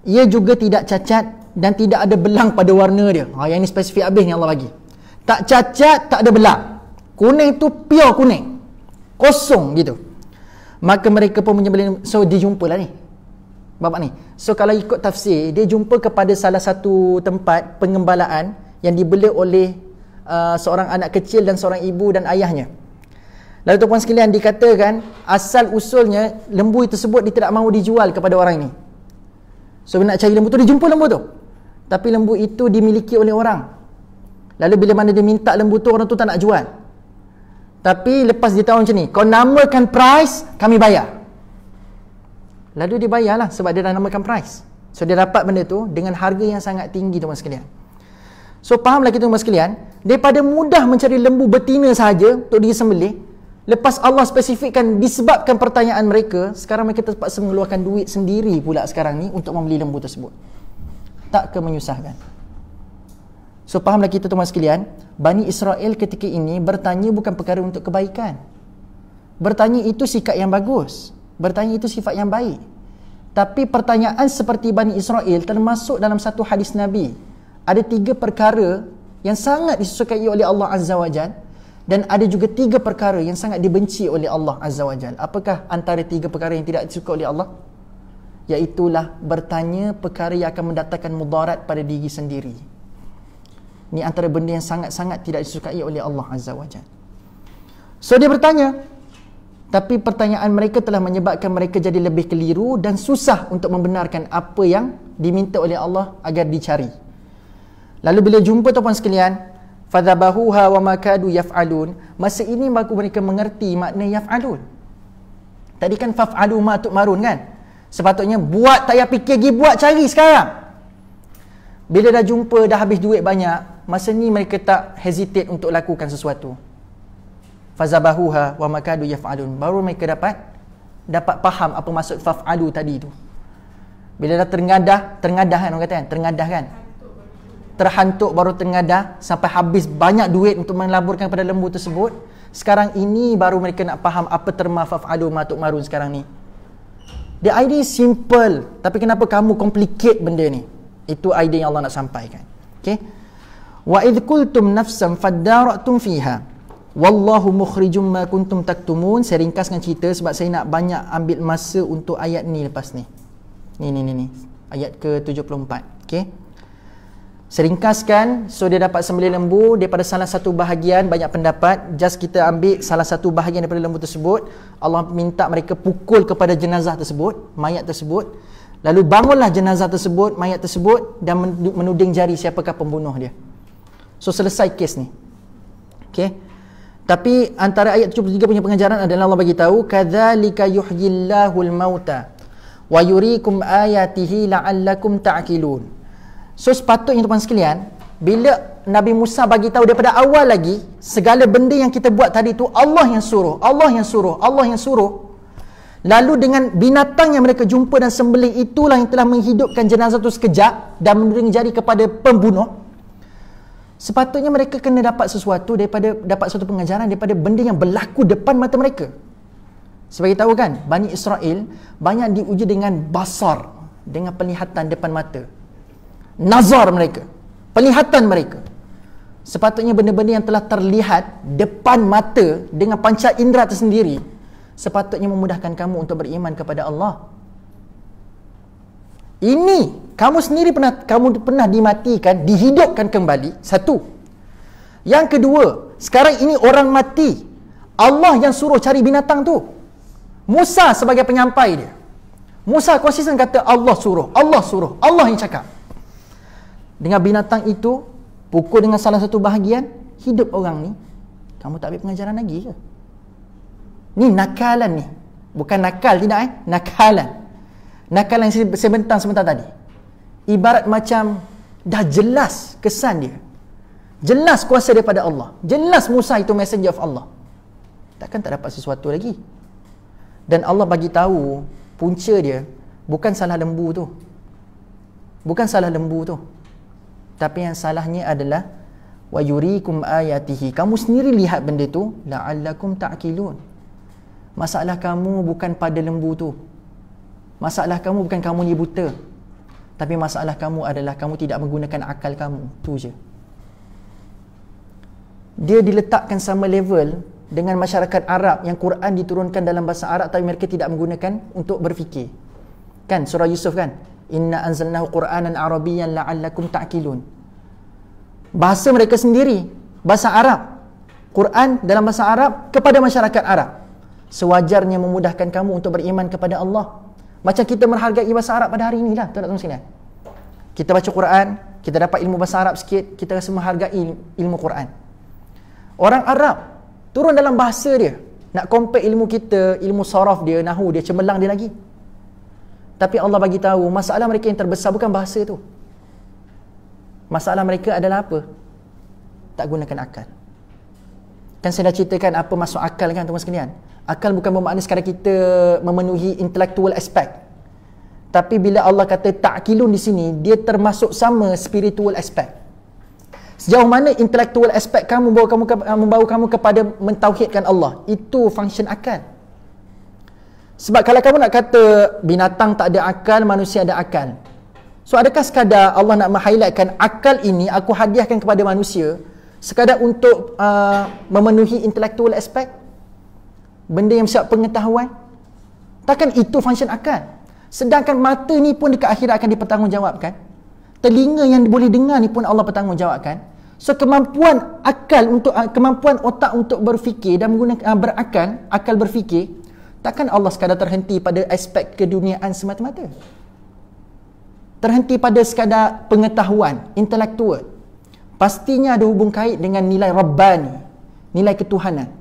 Ia juga tidak cacat dan tidak ada belang pada warna dia. Yang ini spesifik habis ni Allah bagi. Tak cacat, tak ada belang. Kuning tu pure kuning. Kosong gitu. Maka mereka pun menyembelih. So dia jumpa lah ni babak ni. So kalau ikut tafsir, dia jumpa kepada salah satu tempat pengembalaan yang dibela oleh seorang anak kecil dan seorang ibu dan ayahnya. Lalu tuan-tuan sekalian, dikatakan asal usulnya lembu tersebut dia tidak mahu dijual kepada orang ini. So nak cari lembu tu, dia jumpa lembu tu, tapi lembu itu dimiliki oleh orang. Lalu bila mana dia minta lembu tu, orang tu tak nak jual. Tapi lepas dia tahu macam ni, kau namakan price, kami bayar. Lalu dia bayarlah sebab dia dah namakan price. So dia dapat benda tu dengan harga yang sangat tinggi tuan-tuan sekalian. So fahamlah kita tuan-tuan sekalian, daripada mudah mencari lembu betina sahaja untuk disembelih, lepas Allah spesifikkan disebabkan pertanyaan mereka, sekarang mereka terpaksa mengeluarkan duit sendiri pula sekarang ni untuk membeli lembu tersebut. Tak ke menyusahkan? So fahamlah kita tuan-tuan sekalian, Bani Israel ketika ini bertanya bukan perkara untuk kebaikan. Bertanya itu sikap yang bagus, bertanya itu sifat yang baik. Tapi pertanyaan seperti Bani Israel termasuk dalam satu hadis Nabi. Ada 3 perkara yang sangat disukai oleh Allah Azza wa Jal, dan ada juga 3 perkara yang sangat dibenci oleh Allah Azza wa Jal. Apakah antara 3 perkara yang tidak disukai oleh Allah? Iaitulah bertanya perkara yang akan mendatangkan mudarat pada diri sendiri. Ini antara benda yang sangat-sangat tidak disukai oleh Allah Azza wa Jal. So dia bertanya, tapi pertanyaan mereka telah menyebabkan mereka jadi lebih keliru dan susah untuk membenarkan apa yang diminta oleh Allah agar dicari. Lalu bila jumpa tuan-tuan sekalian, fadhabahuha wa makadu yaf'alun, masa ini baru mereka mengerti makna yaf'alun. Tadi kan faf'alu ma tu'marun kan? Sepatutnya buat, tak payah fikir lagi, buat, cari sekarang. Bila dah jumpa, dah habis duit banyak, masa ni mereka tak hesitate untuk lakukan sesuatu. Fadhabahuha wa makadu yaf'alun, baru mereka dapat faham apa maksud faf'alu tadi tu. Bila dah terngadah kan orang kata kan, terngadah kan, terhantuk baru tengadah sampai habis banyak duit untuk melaburkan pada lembu tersebut. Sekarang ini baru mereka nak faham apa terma faf'alu ma tu'marun sekarang ni. The idea is simple, tapi kenapa kamu complicate benda ni? Itu idea yang Allah nak sampaikan. Okay? Wa idh qultum nafsan fadara'tum fiha wallahu mukhrijum ma kuntum taktumun. Saya ringkaskan cerita sebab saya nak banyak ambil masa untuk ayat ni lepas ni. Ni. Ayat ke-74. Okay? Seringkaskan, so dia dapat sembelih lembu daripada salah satu bahagian, banyak pendapat, just kita ambil salah satu bahagian daripada lembu tersebut. Allah minta mereka pukul kepada jenazah tersebut, mayat tersebut. Lalu bangunlah jenazah tersebut, mayat tersebut, dan menuding jari siapakah pembunuh dia. So selesai kes ni. Okay. Tapi antara ayat 73 punya pengajaran adalah Allah bagi tahu, kadzalika yuhyillahul mauta wa yuriikum ayatihi la'allakum ta'qilun. So sepatutnya tuan sekalian, bila Nabi Musa bagi tahu daripada awal lagi, segala benda yang kita buat tadi tu Allah yang suruh. Lalu dengan binatang yang mereka jumpa dan sembelih, itulah yang telah menghidupkan jenazah tu sekejap dan menuding jari kepada pembunuh. Sepatutnya mereka kena dapat sesuatu dapat suatu pengajaran daripada benda yang berlaku depan mata mereka. Sebagai tahu kan, Bani Israel banyak diuji dengan basar, dengan penglihatan depan mata. Nazar mereka, penglihatan mereka. Sepatutnya benda-benda yang telah terlihat depan mata dengan panca indera tersendiri sepatutnya memudahkan kamu untuk beriman kepada Allah. Ini kamu sendiri pernah dimatikan, dihidupkan kembali. Satu. Yang kedua, sekarang ini orang mati, Allah yang suruh cari binatang tu. Musa sebagai penyampai dia, Musa konsisten kata Allah suruh, Allah yang cakap. Dengan binatang itu, pukul dengan salah satu bahagian, hidup orang ni. Kamu tak ambil pengajaran lagi ke? Ni nakalan ni. Bukan nakal, tidak nakalan. Nakalan yang sebentar tadi. Ibarat macam dah jelas kesan dia. Jelas kuasa daripada Allah. Jelas Musa itu messenger of Allah. Takkan tak dapat sesuatu lagi. Dan Allah bagi tahu punca dia bukan salah lembu tu. Bukan salah lembu tu. Tapi yang salahnya adalah wa yurikum ayatihi. Kamu sendiri lihat benda tu, la'allakum ta'qilun. Masalah kamu bukan pada lembu tu. Masalah kamu bukan kamu ni buta. Tapi masalah kamu adalah kamu tidak menggunakan akal kamu. Tu je. Dia diletakkan sama level dengan masyarakat Arab yang Quran diturunkan dalam bahasa Arab tapi mereka tidak menggunakan untuk berfikir. Kan surah Yusuf kan? Inna anzalnahu Qur'anan Arabiyyan la'allakum ta'qilun. Bahasa mereka sendiri, bahasa Arab. Quran dalam bahasa Arab kepada masyarakat Arab. Sewajarnya memudahkan kamu untuk beriman kepada Allah. Macam kita menghargai bahasa Arab pada hari inilah, tuan-tuan sekalian. Kita baca Quran, kita dapat ilmu bahasa Arab sikit, kita rasa menghargai ilmu Quran. Orang Arab turun dalam bahasa dia, nak compare ilmu kita, ilmu saraf dia, nahu dia, cemerlang dia lagi. Tapi Allah bagi tahu masalah mereka yang terbesar bukan bahasa tu. Masalah mereka adalah apa? Tak gunakan akal. Kan saya dah ceritakan apa masuk akal kan tuan-tuan sekalian. Akal bukan bermakna sekadar kita memenuhi intellectual aspect. Tapi bila Allah kata ta'qilun di sini, dia termasuk sama spiritual aspect. Sejauh mana intellectual aspect kamu membawa kamu kepada mentauhidkan Allah, itu function akal. Sebab kalau kamu nak kata binatang tak ada akal, manusia ada akal. So adakah sekadar Allah nak meng-highlightkan akal ini aku hadiahkan kepada manusia sekadar untuk memenuhi intellectual aspect? Benda yang bersifat pengetahuan? Takkan itu function akal. Sedangkan mata ni pun dekat akhirat akan dipertanggungjawabkan. Telinga yang boleh dengar ni pun Allah pertanggungjawabkan. So kemampuan akal untuk kemampuan otak untuk berfikir dan menggunakan berakal, akal berfikir, takkan Allah sekadar terhenti pada aspek keduniaan semata-mata. Terhenti pada sekadar pengetahuan, intelektual. Pastinya ada hubung kait dengan nilai Rabbani, nilai ketuhanan.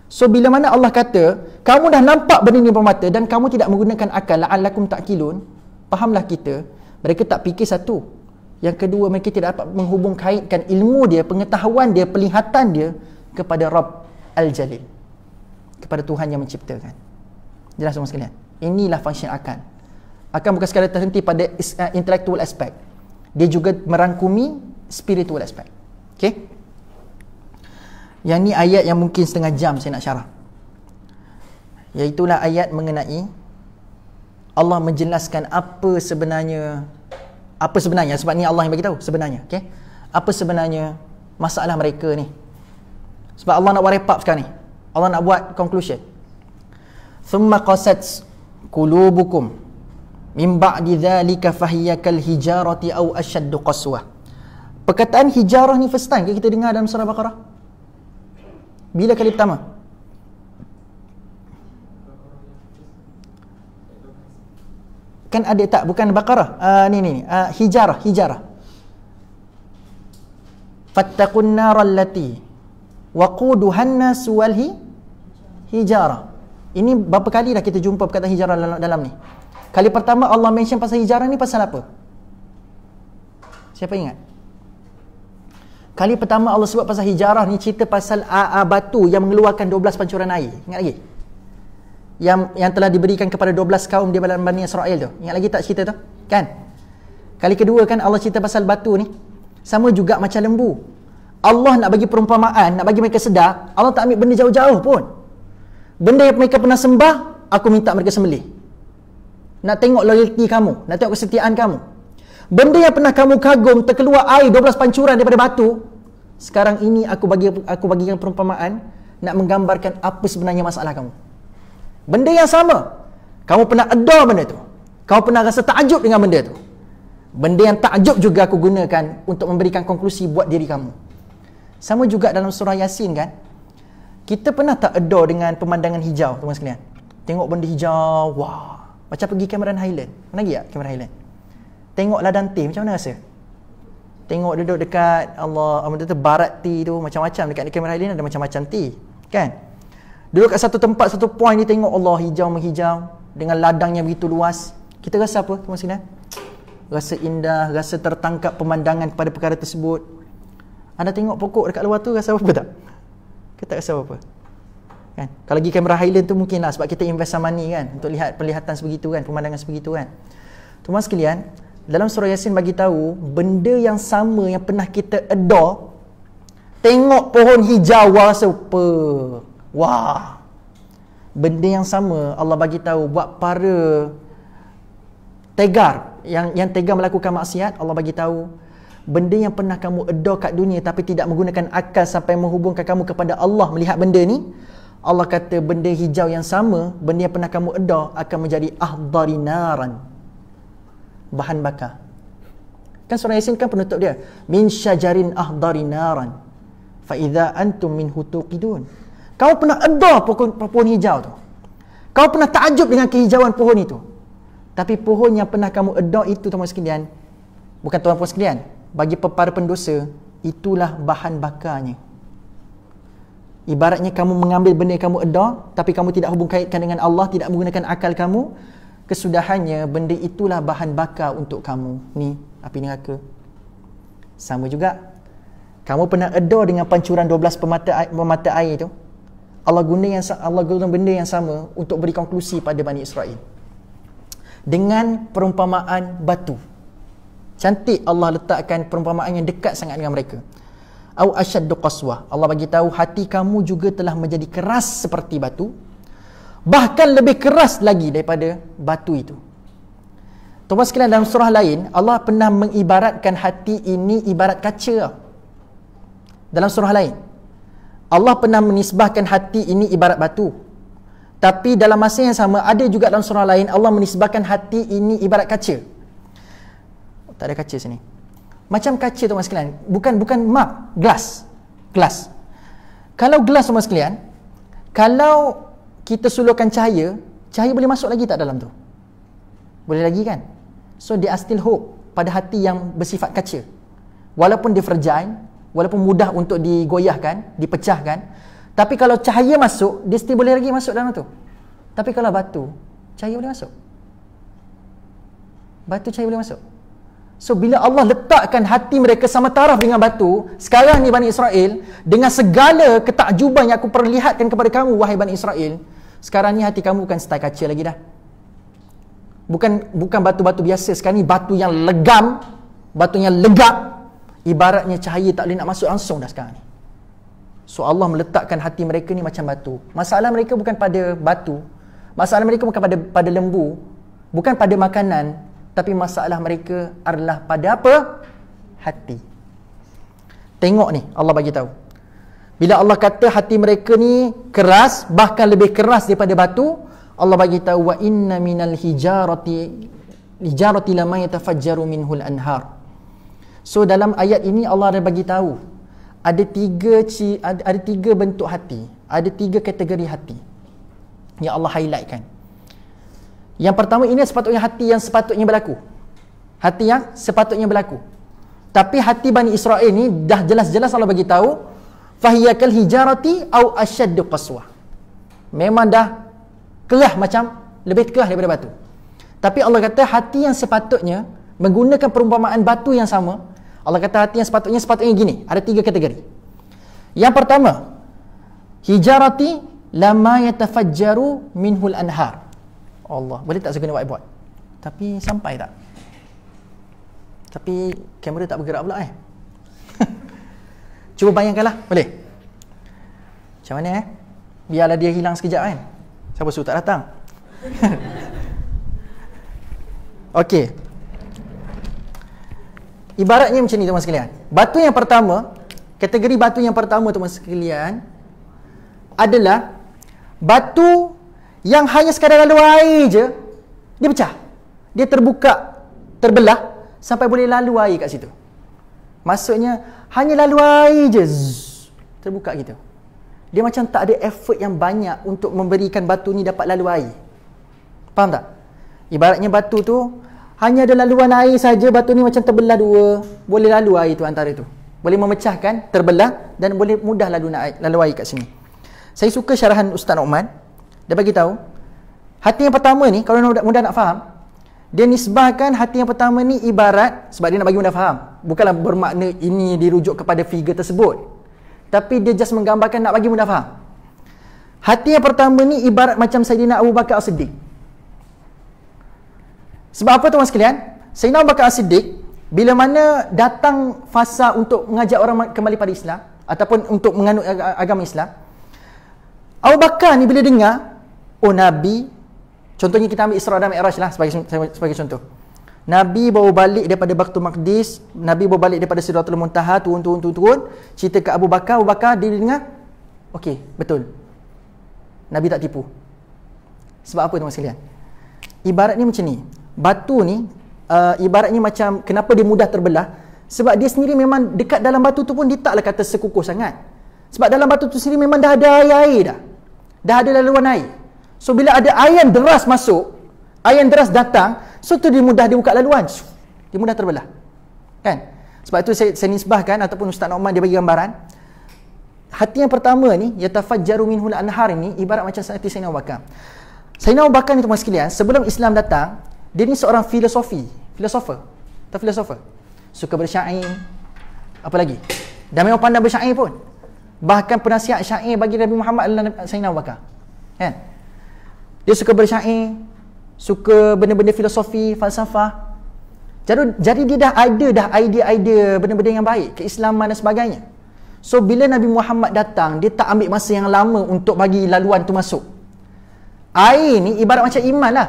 So bila mana Allah kata, kamu dah nampak benda ni bermata dan kamu tidak menggunakan akal, la'allakum ta'qilun, fahamlah kita, mereka tak fikir satu. Yang kedua, mereka tidak dapat menghubung kaitkan ilmu dia, pengetahuan dia, penglihatan dia kepada Rabb Al-Jalil, kepada Tuhan yang menciptakan. Jelas semua sekalian? Inilah function akal. Akal bukan sekadar terhenti pada intellectual aspect. Dia juga merangkumi spiritual aspect. Okay? Yang ni ayat yang mungkin setengah jam saya nak syarah. Iaitulah ayat mengenai Allah menjelaskan apa sebenarnya, sebab ni Allah yang bagi tahu sebenarnya, okey. Apa sebenarnya masalah mereka ni. Sebab Allah nak buat wrap up sekarang ni. Allah nak buat conclusion. Thumma qasat qulubukum min ba'di dhalika fahiya kal hijarati aw ashaddu qaswah. Perkataan hijarah ni first time ke kita dengar dalam surah Baqarah? Bila kali pertama? Kan ada tak? Bukan Baqarah. Hijarah. Fattaqun nar allati waquduhan nas wal hijarah. Ini berapa kali dah kita jumpa perkataan hijarah dalam ni? Kali pertama Allah mention pasal hijarah ni pasal apa? Siapa ingat? Kali pertama Allah sebut pasal hijarah ni cerita pasal batu yang mengeluarkan 12 pancuran air. Ingat lagi? Yang telah diberikan kepada 12 kaum di dalam Bani Israel tu. Ingat lagi tak cerita tu? Kan? Kali kedua kan Allah cerita pasal batu ni. Sama juga macam lembu. Allah nak bagi perumpamaan, nak bagi mereka sedar, Allah tak ambil benda jauh-jauh pun. Benda yang mereka pernah sembah, aku minta mereka sembelih. Nak tengok loyalty kamu, nak tengok kesetiaan kamu. Benda yang pernah kamu kagum, terkeluar air 12 pancuran daripada batu, sekarang ini aku bagikan perumpamaan nak menggambarkan apa sebenarnya masalah kamu. Benda yang sama, kamu pernah adore benda tu, kamu pernah rasa takjub dengan benda tu. Benda yang takjub juga aku gunakan untuk memberikan konklusi buat diri kamu. Sama juga dalam surah Yasin kan, kita pernah tak adore dengan pemandangan hijau, teman sekalian? Tengok benda hijau, wah, macam pergi Cameron Highland. Pernah pergi tak Cameron Highland? Tengok ladang teh, macam mana rasa? Tengok duduk dekat barat tea tu, macam-macam dekat Cameron Highland ada macam-macam tea, kan? Duduk kat satu tempat, satu point ni tengok Allah hijau menghijau dengan ladangnya begitu luas. Kita rasa apa tuan sekalian? Rasa indah, rasa tertangkap pemandangan pada perkara tersebut. Anda tengok pokok dekat luar tu rasa apa tak? Kita tak rasa apa-apa. Kan? Kalau pergi kamera Highland tu mungkin lah, sebab kita invest some money kan untuk lihat perlihatan sebegitu kan, pemandangan sebegitu kan. Tuan sekalian, dalam surah Yasin bagi tahu benda yang sama yang pernah kita adore. Tengok pohon hijau rasa apa? Wah. Benda yang sama Allah bagi tahu buat para tegar yang tegar melakukan maksiat. Allah bagi tahu benda yang pernah kamu adore kat dunia tapi tidak menggunakan akal sampai menghubungkan kamu kepada Allah melihat benda ni. Allah kata benda hijau yang sama, benda yang pernah kamu adore akan menjadi ahdari naran, bahan bakar. Kan surah Yasin kan penutup dia, min syajarin ahdari naran fa idza antum minhu tuqidun. Kau pernah adore pohon hijau tu. Kau pernah takjub dengan kehijauan pohon itu. Tapi pohon yang pernah kamu adore itu tuan-tuan sekalian, bukan tuan-tuan sekalian, bagi para pendosa itulah bahan bakarnya. Ibaratnya kamu mengambil benda yang kamu adore tapi kamu tidak hubung kaitkan dengan Allah, tidak menggunakan akal kamu, kesudahannya benda itulah bahan bakar untuk kamu. Ni api neraka. Sama juga, kamu pernah adore dengan pancuran 12 pemata air tu. Allah guna benda yang sama untuk beri konklusi pada Bani Israel dengan perumpamaan batu. Cantik Allah letakkan perumpamaan yang dekat sangat dengan mereka. Au asyaddu qaswah. Allah bagi tahu hati kamu juga telah menjadi keras seperti batu, bahkan lebih keras lagi daripada batu itu. Tuan-tuan sekalian, dalam surah lain Allah pernah mengibaratkan hati ini ibarat kaca. Dalam surah lain Allah pernah menisbahkan hati ini ibarat batu. Tapi dalam masa yang sama ada juga dalam surah lain Allah menisbahkan hati ini ibarat kaca. Tak ada kaca sini. Macam kaca tuan-tuan sekalian, bukan map, glass. Kalau glass tuan-tuan sekalian, kalau kita suluhkan cahaya boleh masuk lagi tak dalam tu? Boleh lagi kan? So there are still hope pada hati yang bersifat kaca. Walaupun dia fragile, walaupun mudah untuk digoyahkan, dipecahkan, tapi kalau cahaya masuk, dia still boleh lagi masuk dalam tu. Tapi kalau batu, cahaya boleh masuk? Batu cahaya boleh masuk? So bila Allah letakkan hati mereka sama taraf dengan batu, sekarang ni Bani Israel, dengan segala ketakjuban yang aku perlihatkan kepada kamu wahai Bani Israel, sekarang ni hati kamu bukan style kaca lagi dah. Bukan batu-batu biasa. Sekarang ni batu yang legam, batu yang legap. Ibaratnya cahaya tak boleh nak masuk langsung dah sekarang ni. So Allah meletakkan hati mereka ni macam batu. Masalah mereka bukan pada batu, masalah mereka bukan pada lembu, bukan pada makanan, tapi masalah mereka adalah pada apa? Hati. Tengok ni, Allah bagi tahu. Bila Allah kata hati mereka ni keras, bahkan lebih keras daripada batu, Allah bagi tahu wa inna minal hijarati lama yatafajjaru minhul anhar. So dalam ayat ini Allah ada bagi tahu ada tiga bentuk hati, ada tiga kategori hati yang Allah highlightkan. Yang pertama, ini sepatutnya hati yang sepatutnya berlaku. Hati yang sepatutnya berlaku. Tapi hati Bani Israel ni dah jelas-jelas Allah bagi tahu fahiyakal hijarati au asyaddu qaswah. Memang dah keras, macam lebih keras daripada batu. Tapi Allah kata hati yang sepatutnya menggunakan perumpamaan batu yang sama. Allah kata hati yang sepatutnya gini. Ada tiga kategori. Yang pertama, hijarati lama yatafajjaru minhul anhar. Allah, boleh tak saya kena whiteboard? Tapi sampai tak? Tapi kamera tak bergerak pula Cuba bayangkanlah, boleh? Macam mana Biarlah dia hilang sekejap kan? Siapa suruh tak datang? Okey. Ibaratnya macam ni teman sekalian. Batu yang pertama, kategori batu yang pertama teman sekalian adalah batu yang hanya sekadar lalu air je, dia pecah. Dia terbuka, terbelah sampai boleh lalu air kat situ. Maksudnya hanya lalu air je, terbuka gitu. Dia macam tak ada effort yang banyak untuk memberikan batu ni dapat lalu air. Faham tak? Ibaratnya batu tu hanya ada laluan air saja, batu ni macam terbelah dua, boleh lalu air tu antara tu. Boleh memecahkan, terbelah dan boleh mudah lalu air kat sini. Saya suka syarahan Ustaz Nu'man. Dia bagi tahu, hati yang pertama ni, kalau mudah nak faham, dia nisbahkan hati yang pertama ni ibarat, sebab dia nak bagi mudah faham, bukanlah bermakna ini dirujuk kepada figure tersebut, tapi dia just menggambarkan nak bagi mudah faham. Hati yang pertama ni ibarat macam Sayyidina Abu Bakar As-Siddiq. Sebab apa tuan sekalian? Sayyidina Abu Bakar As-Siddiq bila mana datang fasa untuk mengajak orang kembali pada Islam ataupun untuk menganut agama Islam, Abu Bakar ni bila dengar, oh Nabi, contohnya kita ambil Isra dan Mi'raj lah sebagai contoh. Nabi bawa balik daripada Baitul Maqdis, Nabi bawa balik daripada Sidratul Muntaha, turun, cerita ke Abu Bakar dia dengar, okey, betul. Nabi tak tipu. Sebab apa tuan sekalian? Ibarat ni macam ni. Batu ni ibaratnya macam, kenapa dia mudah terbelah? Sebab dia sendiri memang dekat dalam batu tu pun dia taklah kata sekukuh sangat. Sebab dalam batu tu sendiri memang dah ada air dah. Dah ada laluan air. So bila ada air yang deras masuk, air yang deras datang, so tu dia mudah dia buka laluan. Dia mudah terbelah. Kan? Sebab itu saya nisbahkan, ataupun Ustaz Nu'man dia bagi gambaran, hati yang pertama ni, yatafajjaru minhul anhar ni, ibarat macam hati Sayyidina Abu Bakar. Sayyidina Abu Bakar ni teman sekalian, sebelum Islam datang, dia ni seorang filosofer. Suka bersyair, apa lagi? Dan memang pandai bersyair pun. Bahkan penasihat syair bagi Nabi Muhammad adalah Sayyidina Abu Bakar. Kan? Dia suka bersyair, suka benda-benda filosofi, falsafah. Jadi dia dah ada idea-idea benda-benda yang baik, keislaman dan sebagainya. So bila Nabi Muhammad datang, dia tak ambil masa yang lama untuk bagi laluan tu masuk. Air ni ibarat macam iman lah.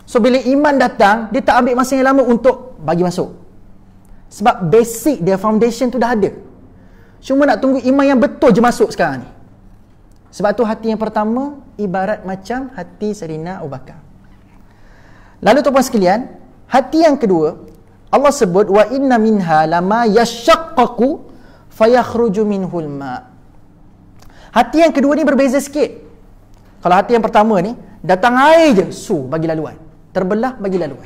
So bila iman datang, dia tak ambil masa yang lama untuk bagi masuk. Sebab basic dia, foundation tu dah ada. Cuma nak tunggu iman yang betul je masuk sekarang ni. Sebab tu hati yang pertama ibarat macam hati Sayyidina Abu Bakar. Lalu tuan-tuan sekalian, hati yang kedua, Allah sebut wa inna minha lama yashaqqaqu fayakhruju minhul ma'. Hati yang kedua ni berbeza sikit. Kalau hati yang pertama ni datang air je, bagi laluan. Terbelah bagi laluan.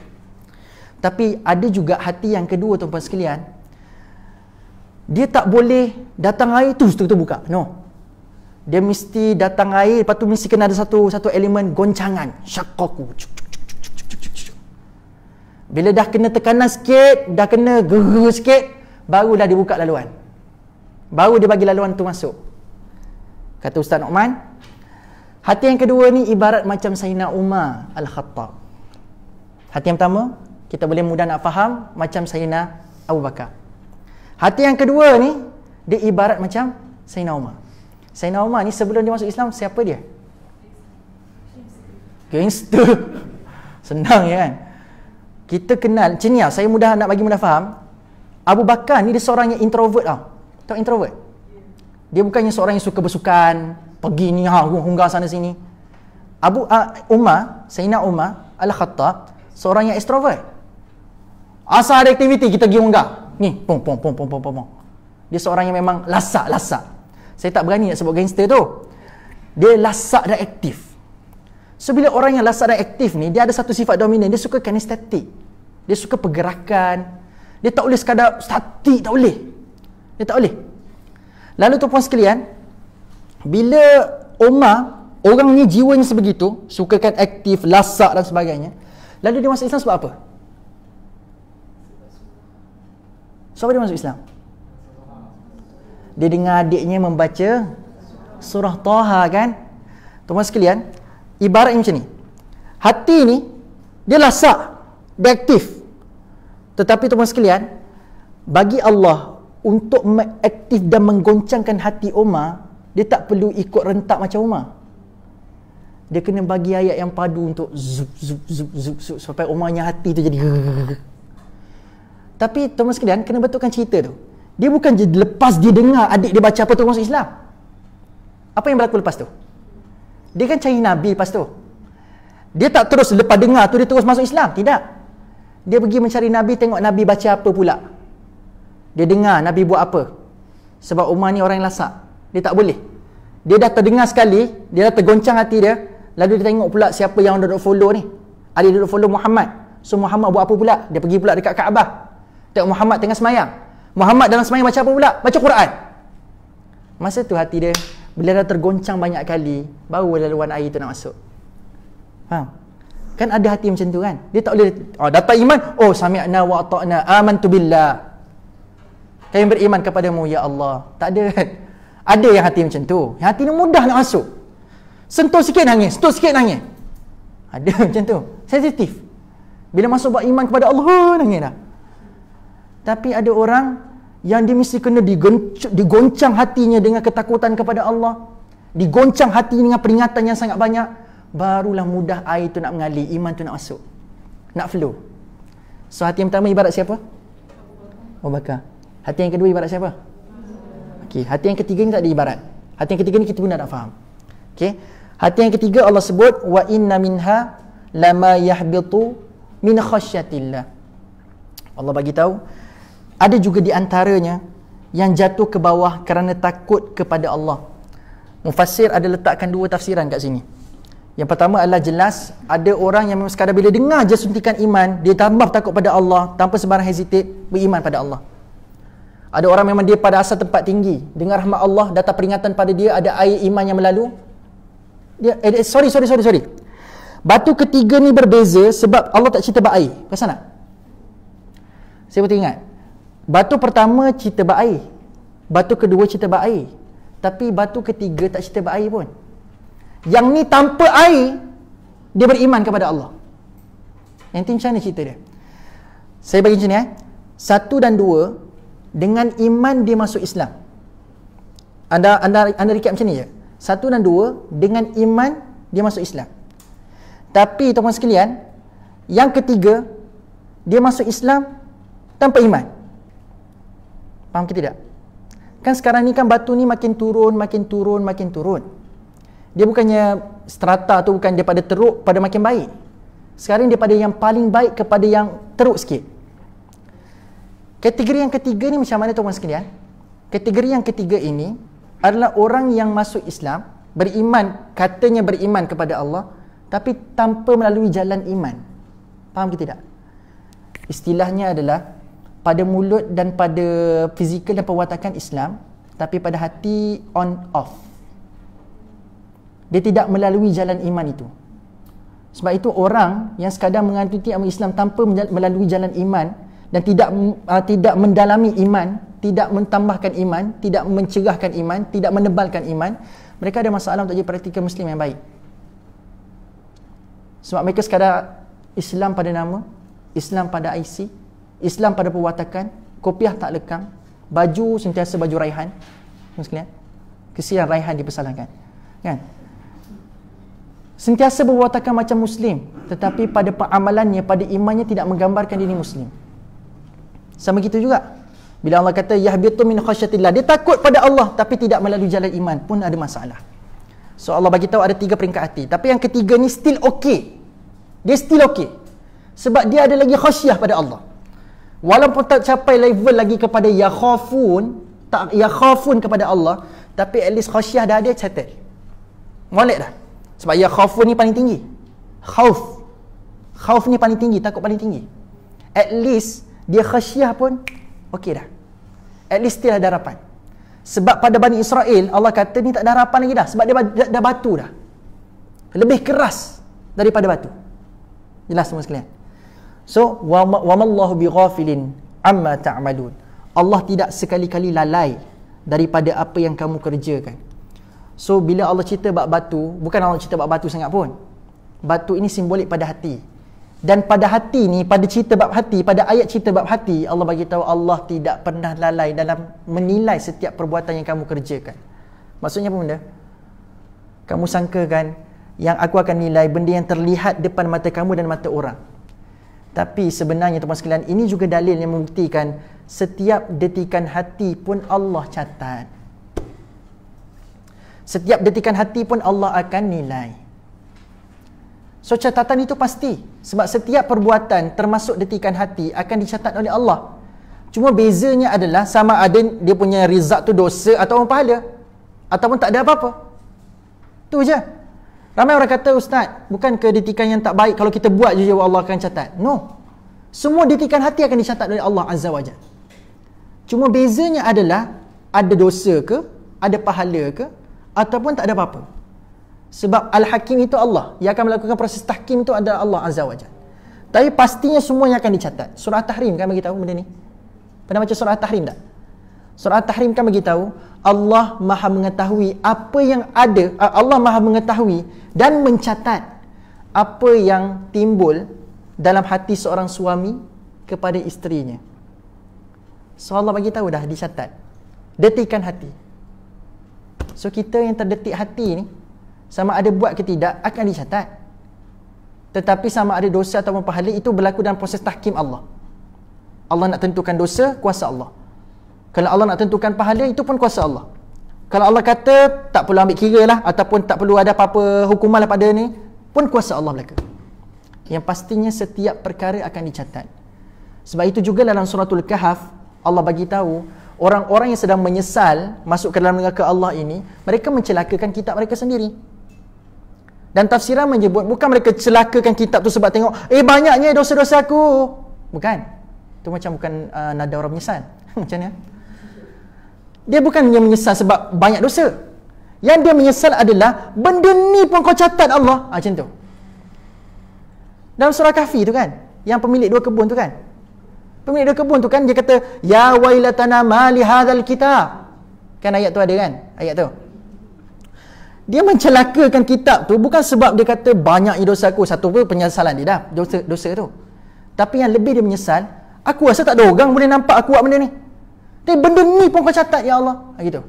Tapi ada juga hati yang kedua tuan-tuan sekalian, dia tak boleh datang air tu buka. No. Dia mesti datang air, lepas tu mesti kena ada satu elemen goncangan. Syaqqaqu. Bila dah kena tekanan sikit, dah kena geru sikit, barulah dia buka laluan. Baru dia bagi laluan tu masuk. Kata Ustaz Nu'man, hati yang kedua ni ibarat macam Sayyidina Umar Al-Khattab. Hati yang pertama, kita boleh mudah nak faham macam Sayyidina Abu Bakar. Hati yang kedua ni, dia ibarat macam Sayyidina Umar. Sayyidina Umar ni sebelum dia masuk Islam, siapa dia? Gangster. Senang ya kan? Kita kenal, macam ni lah, saya nak bagi mudah faham. Abu Bakar ni dia seorang yang introvert tau. Tahu introvert? Dia bukannya seorang yang suka bersukan, pergi ni hunggar sana sini. Sayyidina Umar Al-Khattab seorang yang extrovert. Asal ada aktiviti kita pergi hunggar. Ni pom. Dia seorang yang memang lasak. Saya tak berani nak sebut gangster tu. Dia lasak dan aktif. So bila orang yang lasak dan aktif ni, dia ada satu sifat dominan, dia suka kinestetik. Dia suka pergerakan. Dia tak boleh sekadar statik, tak boleh. Dia tak boleh. Lalu tuan-puan sekalian, bila Umar, orang ni jiwanya sebegitu, sukakan aktif, lasak dan sebagainya, lalu dia masuk Islam sebab apa? Sebab dia masuk Islam? Dia dengar adiknya membaca surah Taha kan? Tuan-tuan sekalian, ibaratnya macam ni. Hati ni, dia lasak, dia aktif. Tetapi tuan-tuan sekalian, bagi Allah untuk mengaktif dan menggoncangkan hati Umar, dia tak perlu ikut rentak macam Umar. Dia kena bagi ayat yang padu untuk zup sampai Umarnya hati tu jadi. Tapi tuan-tuan sekalian, kena betulkan cerita tu. Dia bukan je lepas dia dengar adik dia baca apa tu masuk Islam. Apa yang berlaku lepas tu? Dia kan cari Nabi lepas tu. Dia tak terus lepas dengar tu dia terus masuk Islam. Tidak. Dia pergi mencari Nabi, tengok Nabi baca apa pula. Dia dengar Nabi buat apa. Sebab Umar ni orang yang lasak. Dia tak boleh. Dia dah terdengar sekali, dia dah tergoncang hati dia. Lalu dia tengok pula siapa yang duduk follow ni. Ada duduk follow Muhammad. So Muhammad buat apa pula? Dia pergi pula dekat Kaabah. Tengok Muhammad tengah semayang. Muhammad dalam semayang baca apa pula? Baca Quran. Masa tu hati dia Bila dah tergoncang banyak kali, baru laluan air tu nak masuk. Faham? Kan ada hati macam tu kan. Dia tak boleh, dapat iman, sami'na wa ata'na, amantu billah, kami beriman kepadamu ya Allah. Tak ada kan. Ada yang hati macam tu. Yang hati ni mudah nak masuk. Sentuh sikit nangis, sentuh sikit nangis. Ada macam tu. Sensitif. Bila masuk buat iman kepada Allah, nangis dah. Tapi ada orang yang dia mesti kena digoncang hatinya dengan ketakutan kepada Allah, digoncang hati dengan peringatan yang sangat banyak, barulah mudah air tu nak mengalir, iman tu nak masuk, nak flow. So hati yang pertama ibarat siapa? Abu Bakar. Hati yang kedua ibarat siapa? Okey, hati yang ketiga ni tak ada ibarat. Hati yang ketiga ni kita pun nak faham. Okey, hati yang ketiga Allah sebut wa inna minha lama yahbitu min khasyatillah. Allah bagi tahu ada juga di antaranya yang jatuh ke bawah kerana takut kepada Allah. Mufassir ada letakkan dua tafsiran kat sini. Yang pertama adalah jelas ada orang yang memang sekadar bila dengar je suntikan iman, dia tambah takut pada Allah tanpa sebarang hesitate, beriman pada Allah. Ada orang memang dia pada asal tempat tinggi, dengar rahmat Allah, datang peringatan pada dia, ada air iman yang melalu, dia sorry. Batu ketiga ni berbeza sebab Allah tak cerita bab air. Perasan tak? Saya betul ingat. Batu pertama cerita bab air, batu kedua cerita bab air, tapi batu ketiga tak cerita bab air pun. Yang ni tanpa air dia beriman kepada Allah. Yang tu macam mana cerita dia? Saya bagi macam ni 1 dan 2, dengan iman dia masuk Islam. Anda recap macam ni je. 1 dan 2, dengan iman dia masuk Islam. Tapi tuan-tuan sekalian, yang ketiga dia masuk Islam tanpa iman. Faham ke tidak? Kan sekarang ni kan batu ni makin turun. Dia bukannya strata tu bukan daripada teruk pada makin baik. Sekarang daripada yang paling baik kepada yang teruk sikit. Kategori yang ketiga ni macam mana tuan-tuan sekalian? Kategori yang ketiga ini adalah orang yang masuk Islam, beriman, katanya beriman kepada Allah, tapi tanpa melalui jalan iman. Faham ke tidak? Istilahnya adalah pada mulut dan pada fizikal dan perwatakan Islam, tapi pada hati on off. Dia tidak melalui jalan iman itu. Sebab itu orang yang sekadar mengantuti agama Islam tanpa melalui jalan iman dan tidak mendalami iman, tidak mentambahkan iman, tidak mencegahkan iman, tidak menebalkan iman, mereka ada masalah untuk jadi praktikal Muslim yang baik. Sebab mereka sekadar Islam pada nama, Islam pada IC, Islam pada perwatakan, kopiah tak lekang, baju sentiasa baju Raihan. Sekalian, kesian Raihan dipersalahkan, kan? Sentiasa berwatakan macam Muslim, tetapi pada peramalannya, pada imannya tidak menggambarkan diri Muslim. Sama gitu juga bila Allah kata yahbitu min khasyatillah, dia takut pada Allah tapi tidak melalui jalan iman, pun ada masalah. So Allah bagi tahu ada 3 peringkat hati. Tapi yang ketiga ni still okay. Dia still okay. Sebab dia ada lagi khasyah pada Allah. Walaupun tak capai level lagi kepada yakhafun kepada Allah, tapi at least khasyah dah ada, settle. Molek dah. Sebab yakhafun ni paling tinggi. Khauf ni paling tinggi, takut paling tinggi. At least dia khasyah pun okey dah. At least still ada harapan. Sebab pada Bani Israel Allah kata ni tak ada harapan lagi dah, sebab dia dah batu dah. Lebih keras daripada batu. Jelas semua sekalian. So wa mallahu bighafilin amma ta'malun. Allah tidak sekali-kali lalai daripada apa yang kamu kerjakan. So bila Allah cerita bab batu, bukan Allah cerita bab batu sangat pun. Batu ini simbolik pada hati. Dan pada hati ni, pada cerita bab hati, pada ayat cerita bab hati, Allah bagi tahu Allah tidak pernah lalai dalam menilai setiap perbuatan yang kamu kerjakan. Maksudnya apa benda? Kamu sangkakan yang aku akan nilai benda yang terlihat depan mata kamu dan mata orang. Tapi sebenarnya tuan-tuan sekalian, ini juga dalil yang membuktikan setiap detikan hati pun Allah catat. Setiap detikan hati pun Allah akan nilai. So catatan itu pasti. Sebab setiap perbuatan termasuk detikan hati akan dicatat oleh Allah. Cuma bezanya adalah sama ada dia punya result tu dosa atau pahala, ataupun tak ada apa-apa. Tu je. Ramai orang kata, Ustaz, bukan ke detikan yang tak baik kalau kita buat je Allah akan catat. No. Semua detikan hati akan dicatat oleh Allah Azza wa Jalla. Cuma bezanya adalah ada dosa ke, ada pahala ke, ataupun tak ada apa-apa. Sebab Al-Hakim itu Allah. Yang akan melakukan proses tahkim itu adalah Allah Azza wa Jalla. Tapi pastinya semuanya akan dicatat. Surah At-Tahrim kan bagi tahu benda ni. Pernah baca surah At-Tahrim tak? Surah At-Tahrim kan bagi tahu Allah Maha mengetahui apa yang ada, Allah Maha mengetahui dan mencatat apa yang timbul dalam hati seorang suami kepada isterinya. So Allah bagi tahu dah dicatat. Detikan hati. So kita yang terdetik hati ni, sama ada buat ke tidak akan dicatat. Tetapi sama ada dosa ataupun pahala itu berlaku dalam proses tahkim Allah. Allah nak tentukan dosa, kuasa Allah. Kalau Allah nak tentukan pahala, itu pun kuasa Allah. Kalau Allah kata tak perlu ambil kira lah, ataupun tak perlu ada apa-apa hukuman lah pada ni, pun kuasa Allah belaka. Yang pastinya setiap perkara akan dicatat. Sebab itu juga dalam suratul Kahf Allah bagi tahu orang-orang yang sedang menyesal masuk ke dalam neraka Allah ini, mereka mencelakakan kitab mereka sendiri. Dan tafsiran menyebut bukan mereka celakakan kitab tu sebab tengok banyaknya dosa-dosa aku. Bukan. Itu macam bukan nada orang menyesal. Macam ni. Dia bukan yang menyesal sebab banyak dosa. Yang dia menyesal adalah benda ni pun kau catat Allah. Macam tu. Dalam surah Kahfi tu kan, yang pemilik dua kebun tu kan. Pemilik dua kebun tu kan dia kata ya wailatana ma li hadzal kitab. Kan ayat tu ada kan? Ayat tu. Dia mencelakakan kitab tu bukan sebab dia kata banyak dosa aku. Satu pun penyesalan dia dah, dosa tu. Tapi yang lebih dia menyesal, aku rasa tak ada orang boleh nampak aku buat benda ni. Tapi benda ni pun kau catat ya Allah. Gitu.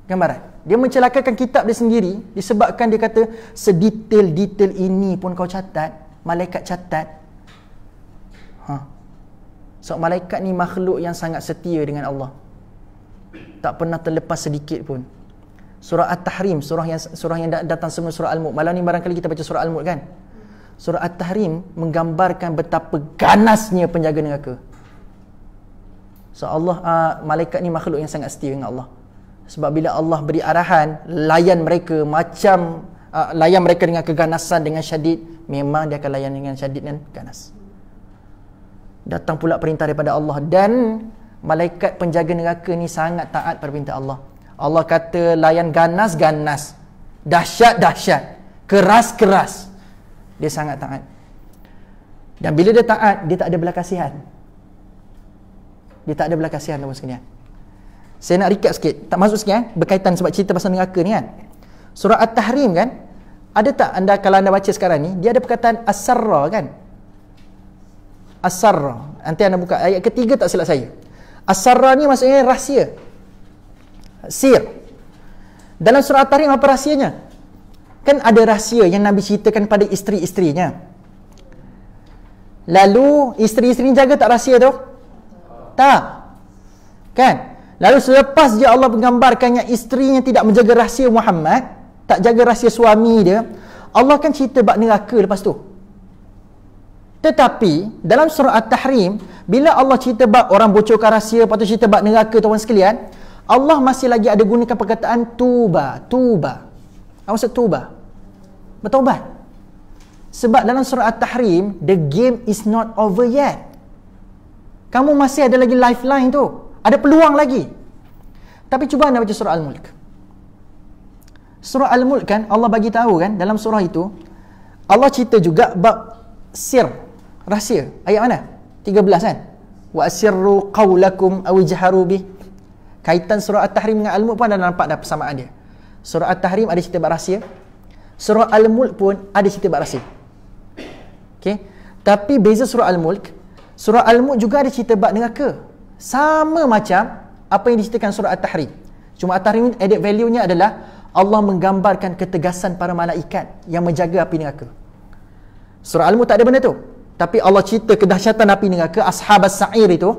Gambaran. Dia mencelakakan kitab dia sendiri disebabkan dia kata sedetail-detail ini pun kau catat, malaikat catat. So malaikat ni makhluk yang sangat setia dengan Allah. Tak pernah terlepas sedikit pun. Surah At-Tahrim, surah yang datang sebelum surah Al-Mulk. Malam ni barangkali kita baca surah Al-Mulk kan. Surah At-Tahrim menggambarkan betapa ganasnya penjaga neraka. So Allah, malaikat ni makhluk yang sangat setia dengan Allah. Sebab bila Allah beri arahan, layan mereka macam layan mereka dengan keganasan, dengan syadid, memang dia akan layan dengan syadid dan ganas. Datang pula perintah daripada Allah, dan malaikat penjaga neraka ni sangat taat pada perintah Allah. Allah kata layan ganas, ganas. Dahsyat, dahsyat. Keras, keras. Dia sangat taat. Dan bila dia taat, dia tak ada belas kasihan. Dia tak ada belas kasihan teman sekalian. Saya nak recap sikit, tak masuk sikit berkaitan sebab cerita pasal neraka ni kan. Surah At-Tahrim kan, ada tak anda, kalau anda baca sekarang ni, dia ada perkataan as-sarra kan. As-sarra. Nanti anda buka ayat ketiga tak silap saya. As-sarra ni maksudnya rahsia. Sir. Dalam surah At-Tahrim apa rahsianya? Kan ada rahsia yang Nabi ceritakan pada isteri-isterinya. Lalu isteri-isteri jaga tak rahsia tu? Tak. Kan? Lalu selepas je Allah menggambarkannya isterinya tidak menjaga rahsia Muhammad, tak jaga rahsia suami dia, Allah kan cerita bab neraka lepas tu. Tetapi dalam surah At-Tahrim, bila Allah cerita bab orang bocorkan rahsia, lepas tu cerita bab neraka tuan sekalian, Allah masih lagi ada gunakan perkataan tuba. Tuba. Apa maksud tuba? Bertaubat. Sebab dalam surah At-Tahrim, the game is not over yet. Kamu masih ada lagi lifeline tu. Ada peluang lagi. Tapi cuba anda baca surah Al-Mulk. Surah Al-Mulk kan, Allah bagi tahu kan, dalam surah itu, Allah cerita juga bab sir, rahsia. Ayat mana? 13 kan? Wa asirru qawlakum aw ijharu bih. Kaitan surah At-Tahrim dengan Al-Mulk pun anda nampak dah persamaan dia. Surah At-Tahrim ada cerita bab rahsia. Surah Al-Mulk pun ada cerita bab rahsia. Okey. Tapi beza surah Al-Mulk, surah Al-Mulk juga ada cerita bab neraka. Sama macam apa yang diceritakan surah At-Tahrim. Cuma At-Tahrim added value-nya adalah Allah menggambarkan ketegasan para malaikat yang menjaga api neraka. Surah Al-Mulk tak ada benda tu. Tapi Allah cerita kedahsyatan api neraka, ashabas sa'ir itu.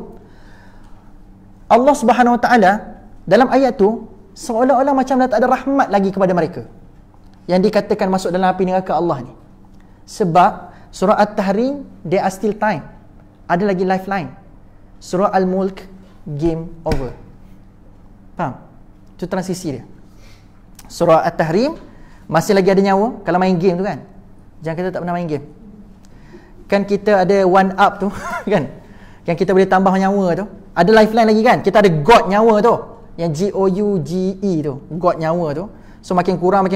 Allah Subhanahu Wa Taala dalam ayat tu seolah-olah macam dah tak ada rahmat lagi kepada mereka yang dikatakan masuk dalam api neraka Allah ni. Sebab surah At-Tahrim there are still time. Ada lagi lifeline. Surah Al-Mulk game over. Faham? Itu transisi dia. Surah At-Tahrim masih lagi ada nyawa kalau main game tu kan. Jangan kata tak pernah main game. Kan kita ada one up tu kan. Yang kita boleh tambah nyawa tu. Ada lifeline lagi kan. Kita ada God nyawa tu. Yang GOUGE tu. God nyawa tu. So makin kurang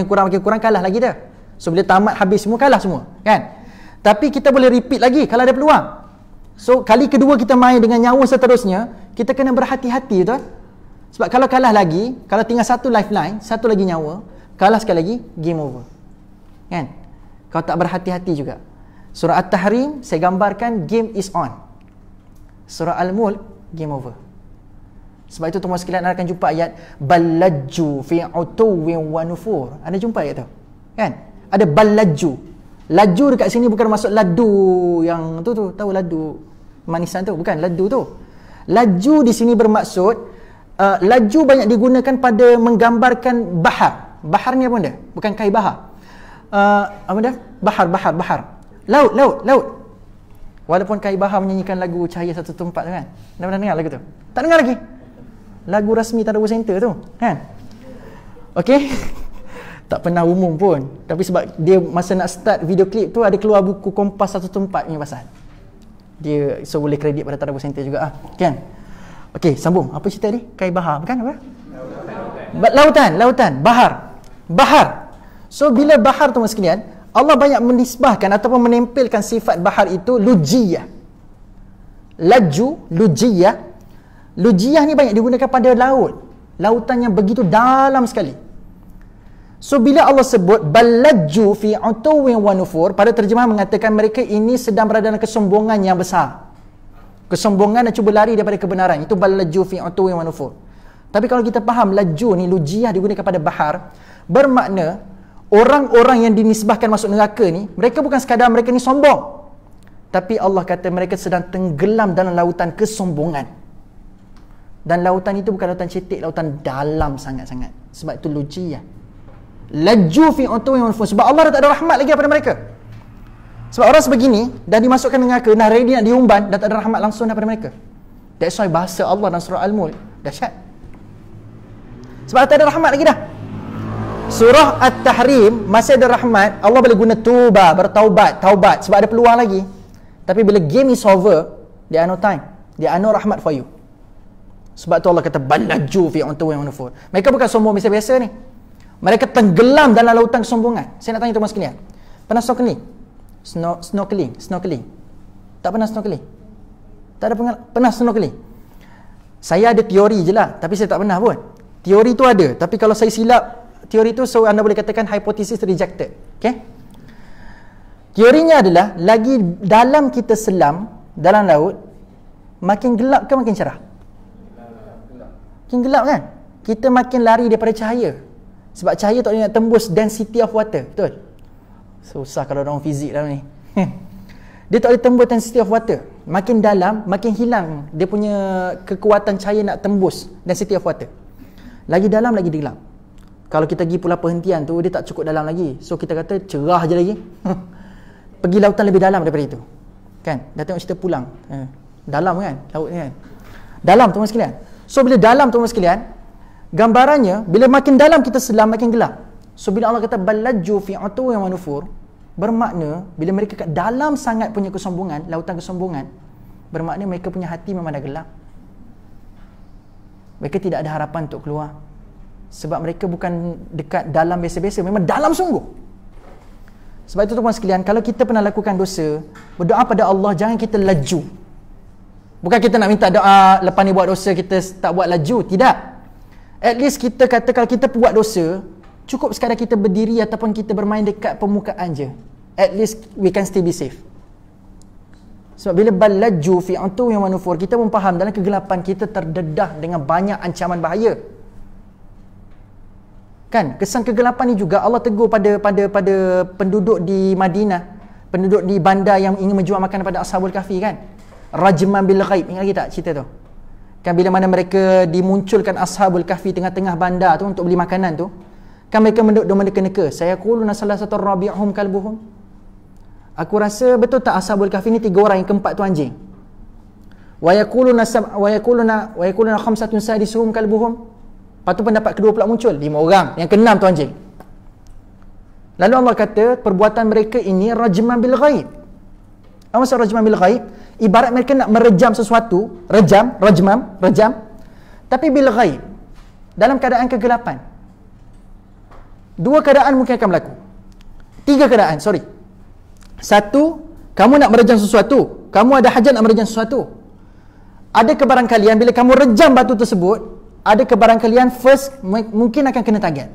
kalah lagi dah. So bila tamat habis semua kalah semua, kan? Tapi kita boleh repeat lagi kalau ada peluang. So kali kedua kita main dengan nyawa seterusnya, kita kena berhati-hati tuan. Sebab kalau kalah lagi, kalau tinggal satu lifeline, satu lagi nyawa, kalah sekali lagi, game over. Kan? Kau tak berhati-hati juga. Surah At-Tahrim saya gambarkan game is on. Surah Al-Mulk game over. Sebab itu tuan-tuan sekalian akan jumpa ayat ballajju fi utuwin wa nufur. Ada jumpa ayat tu? Kan? Ada ballajju. Laju dekat sini bukan maksud ladu yang tu, tahu ladu manisan tu, bukan ladu tu. Laju di sini bermaksud laju banyak digunakan pada menggambarkan bahar. Bahar ni apa benda? Bukan kai bahar. Apa dah? Bahar. Laut. Walaupun kai bahar menyanyikan lagu Cahaya Satu Tempat tu kan. Dah pernah dengar lagu tu? Tak dengar lagi? Lagu rasmi Tadabur Center tu, kan? Okey. Tak pernah umum pun. Tapi sebab dia masa nak start video klip tu ada keluar buku Kompas Satu Tempat ni pasal. Dia so boleh kredit pada Tadabur Center juga kan? Okey, sambung. Apa cerita ni? Kai bahar, bukan apa? Lautan, bahar. So bila bahar tu sekalian, Allah banyak menisbahkan ataupun menempelkan sifat bahar itu lujiyah. Lujiyah. Lujiyah ni banyak digunakan pada laut. Lautan yang begitu dalam sekali. So bila Allah sebut ballajju fi utuwin wa nufur, pada terjemahan mengatakan mereka ini sedang berada dalam kesombongan yang besar. Kesombongan dan cuba lari daripada kebenaran. Itu ballajju fi utuwin wa nufur. Tapi kalau kita faham laju ni lujiyah digunakan pada bahar, bermakna orang-orang yang dinisbahkan masuk neraka ni, mereka bukan sekadar mereka ni sombong. Tapi Allah kata mereka sedang tenggelam dalam lautan kesombongan. Dan lautan itu bukan lautan cetek, lautan dalam sangat-sangat. Sebab itu lujiyah. Laju fi utuwin wa nufur. Sebab Allah dah tak ada rahmat lagi daripada mereka. Sebab orang sebegini dah dimasukkan neraka, dah ready nak diumban, dah tak ada rahmat langsung daripada mereka. That's why bahasa Allah dalam surah Al-Mulk dahsyat. Sebab tak ada rahmat lagi dah. Surah At-Tahrim masih ada rahmat. Allah boleh guna taubat sebab ada peluang lagi. Tapi bila game is over, there are no time, there are no rahmat for you. Sebab tu Allah kata ballajju fi utuwin wa nufur. Mereka bukan sombong biasa-biasa ni. Mereka tenggelam dalam lautan kesombongan. Saya nak tanya tuan-tuan sekalian, pernah snorkeling? Snorkeling. Tak pernah snorkeling? Tak ada pernah snorkeling? Saya ada teori je lah, tapi saya tak pernah pun. Teori tu ada, tapi kalau saya silap teori tu, so anda boleh katakan hypothesis rejected. Okay? Teorinya adalah lagi dalam kita selam dalam laut, makin gelap ke makin cerah? Makin gelap kan? Kita makin lari daripada cahaya. Sebab cahaya tak boleh nak tembus density of water. Betul? Susah kalau orang fizik dalam ni. Dia tak boleh tembus density of water. Makin dalam, makin hilang dia punya kekuatan cahaya nak tembus density of water. Lagi dalam, lagi gelap. Kalau kita pergi pula perhentian tu, dia tak cukup dalam lagi. So kita kata cerah je lagi. Pergi lautan lebih dalam daripada itu. Kan? Dah tengok cerita pulang. Dalam kan? Laut ni kan? Dalam tuan-tuan sekalian. So bila dalam tuan-tuan sekalian, gambarannya bila makin dalam kita selam makin gelap. So bila Allah kata ballajju fi utuwin wa nufur, bermakna bila mereka kat dalam sangat punya kesombongan, lautan kesombongan, bermakna mereka punya hati memang dah gelap. Mereka tidak ada harapan untuk keluar. Sebab mereka bukan dekat dalam biasa-biasa, memang dalam sungguh. Sebab itu tuan-tuan sekalian, kalau kita pernah lakukan dosa, berdoa pada Allah, jangan kita laju. Bukan kita nak minta doa lepas ni buat dosa kita tak buat laju, tidak. At least kita kata kalau kita buat dosa, cukup sekadar kita berdiri ataupun kita bermain dekat permukaan je. At least we can still be safe. Sebab bila ballajju fi utuwin wa nufur, kita pun faham dalam kegelapan kita terdedah dengan banyak ancaman bahaya. Kan? Kesan kegelapan ni juga Allah tegur pada penduduk di Madinah, penduduk di bandar yang ingin menjual makanan pada Ashabul Kahfi kan? Rajman bil ghaib. Ingat lagi tak cerita tu? Kan bila mana mereka dimunculkan Ashabul Kahfi tengah-tengah bandar tu untuk beli makanan tu, kan mereka menduk neka-neka. Saya quluna salasatu rabi'uhum kalbuhum. Aku rasa betul tak Ashabul Kahfi ni 3 orang, yang keempat tu anjing. Wa yaquluna khamsatun sadisuhum kalbuhum. Lepas tu pendapat kedua pula muncul, 5 orang, yang keenam tu anjing. Lalu Allah kata perbuatan mereka ini rajman bil ghaib. Apa maksud rajman bil ghaib? Ibarat mereka nak merejam sesuatu, rejam, tapi bil ghaib, dalam keadaan kegelapan. Dua keadaan mungkin akan berlaku. Tiga keadaan, sorry. Satu, kamu nak merejam sesuatu. Kamu ada hajat nak merejam sesuatu. Ada kebarangkalian bila kamu rejam batu tersebut, ada kebarangkalian first mungkin akan kena target.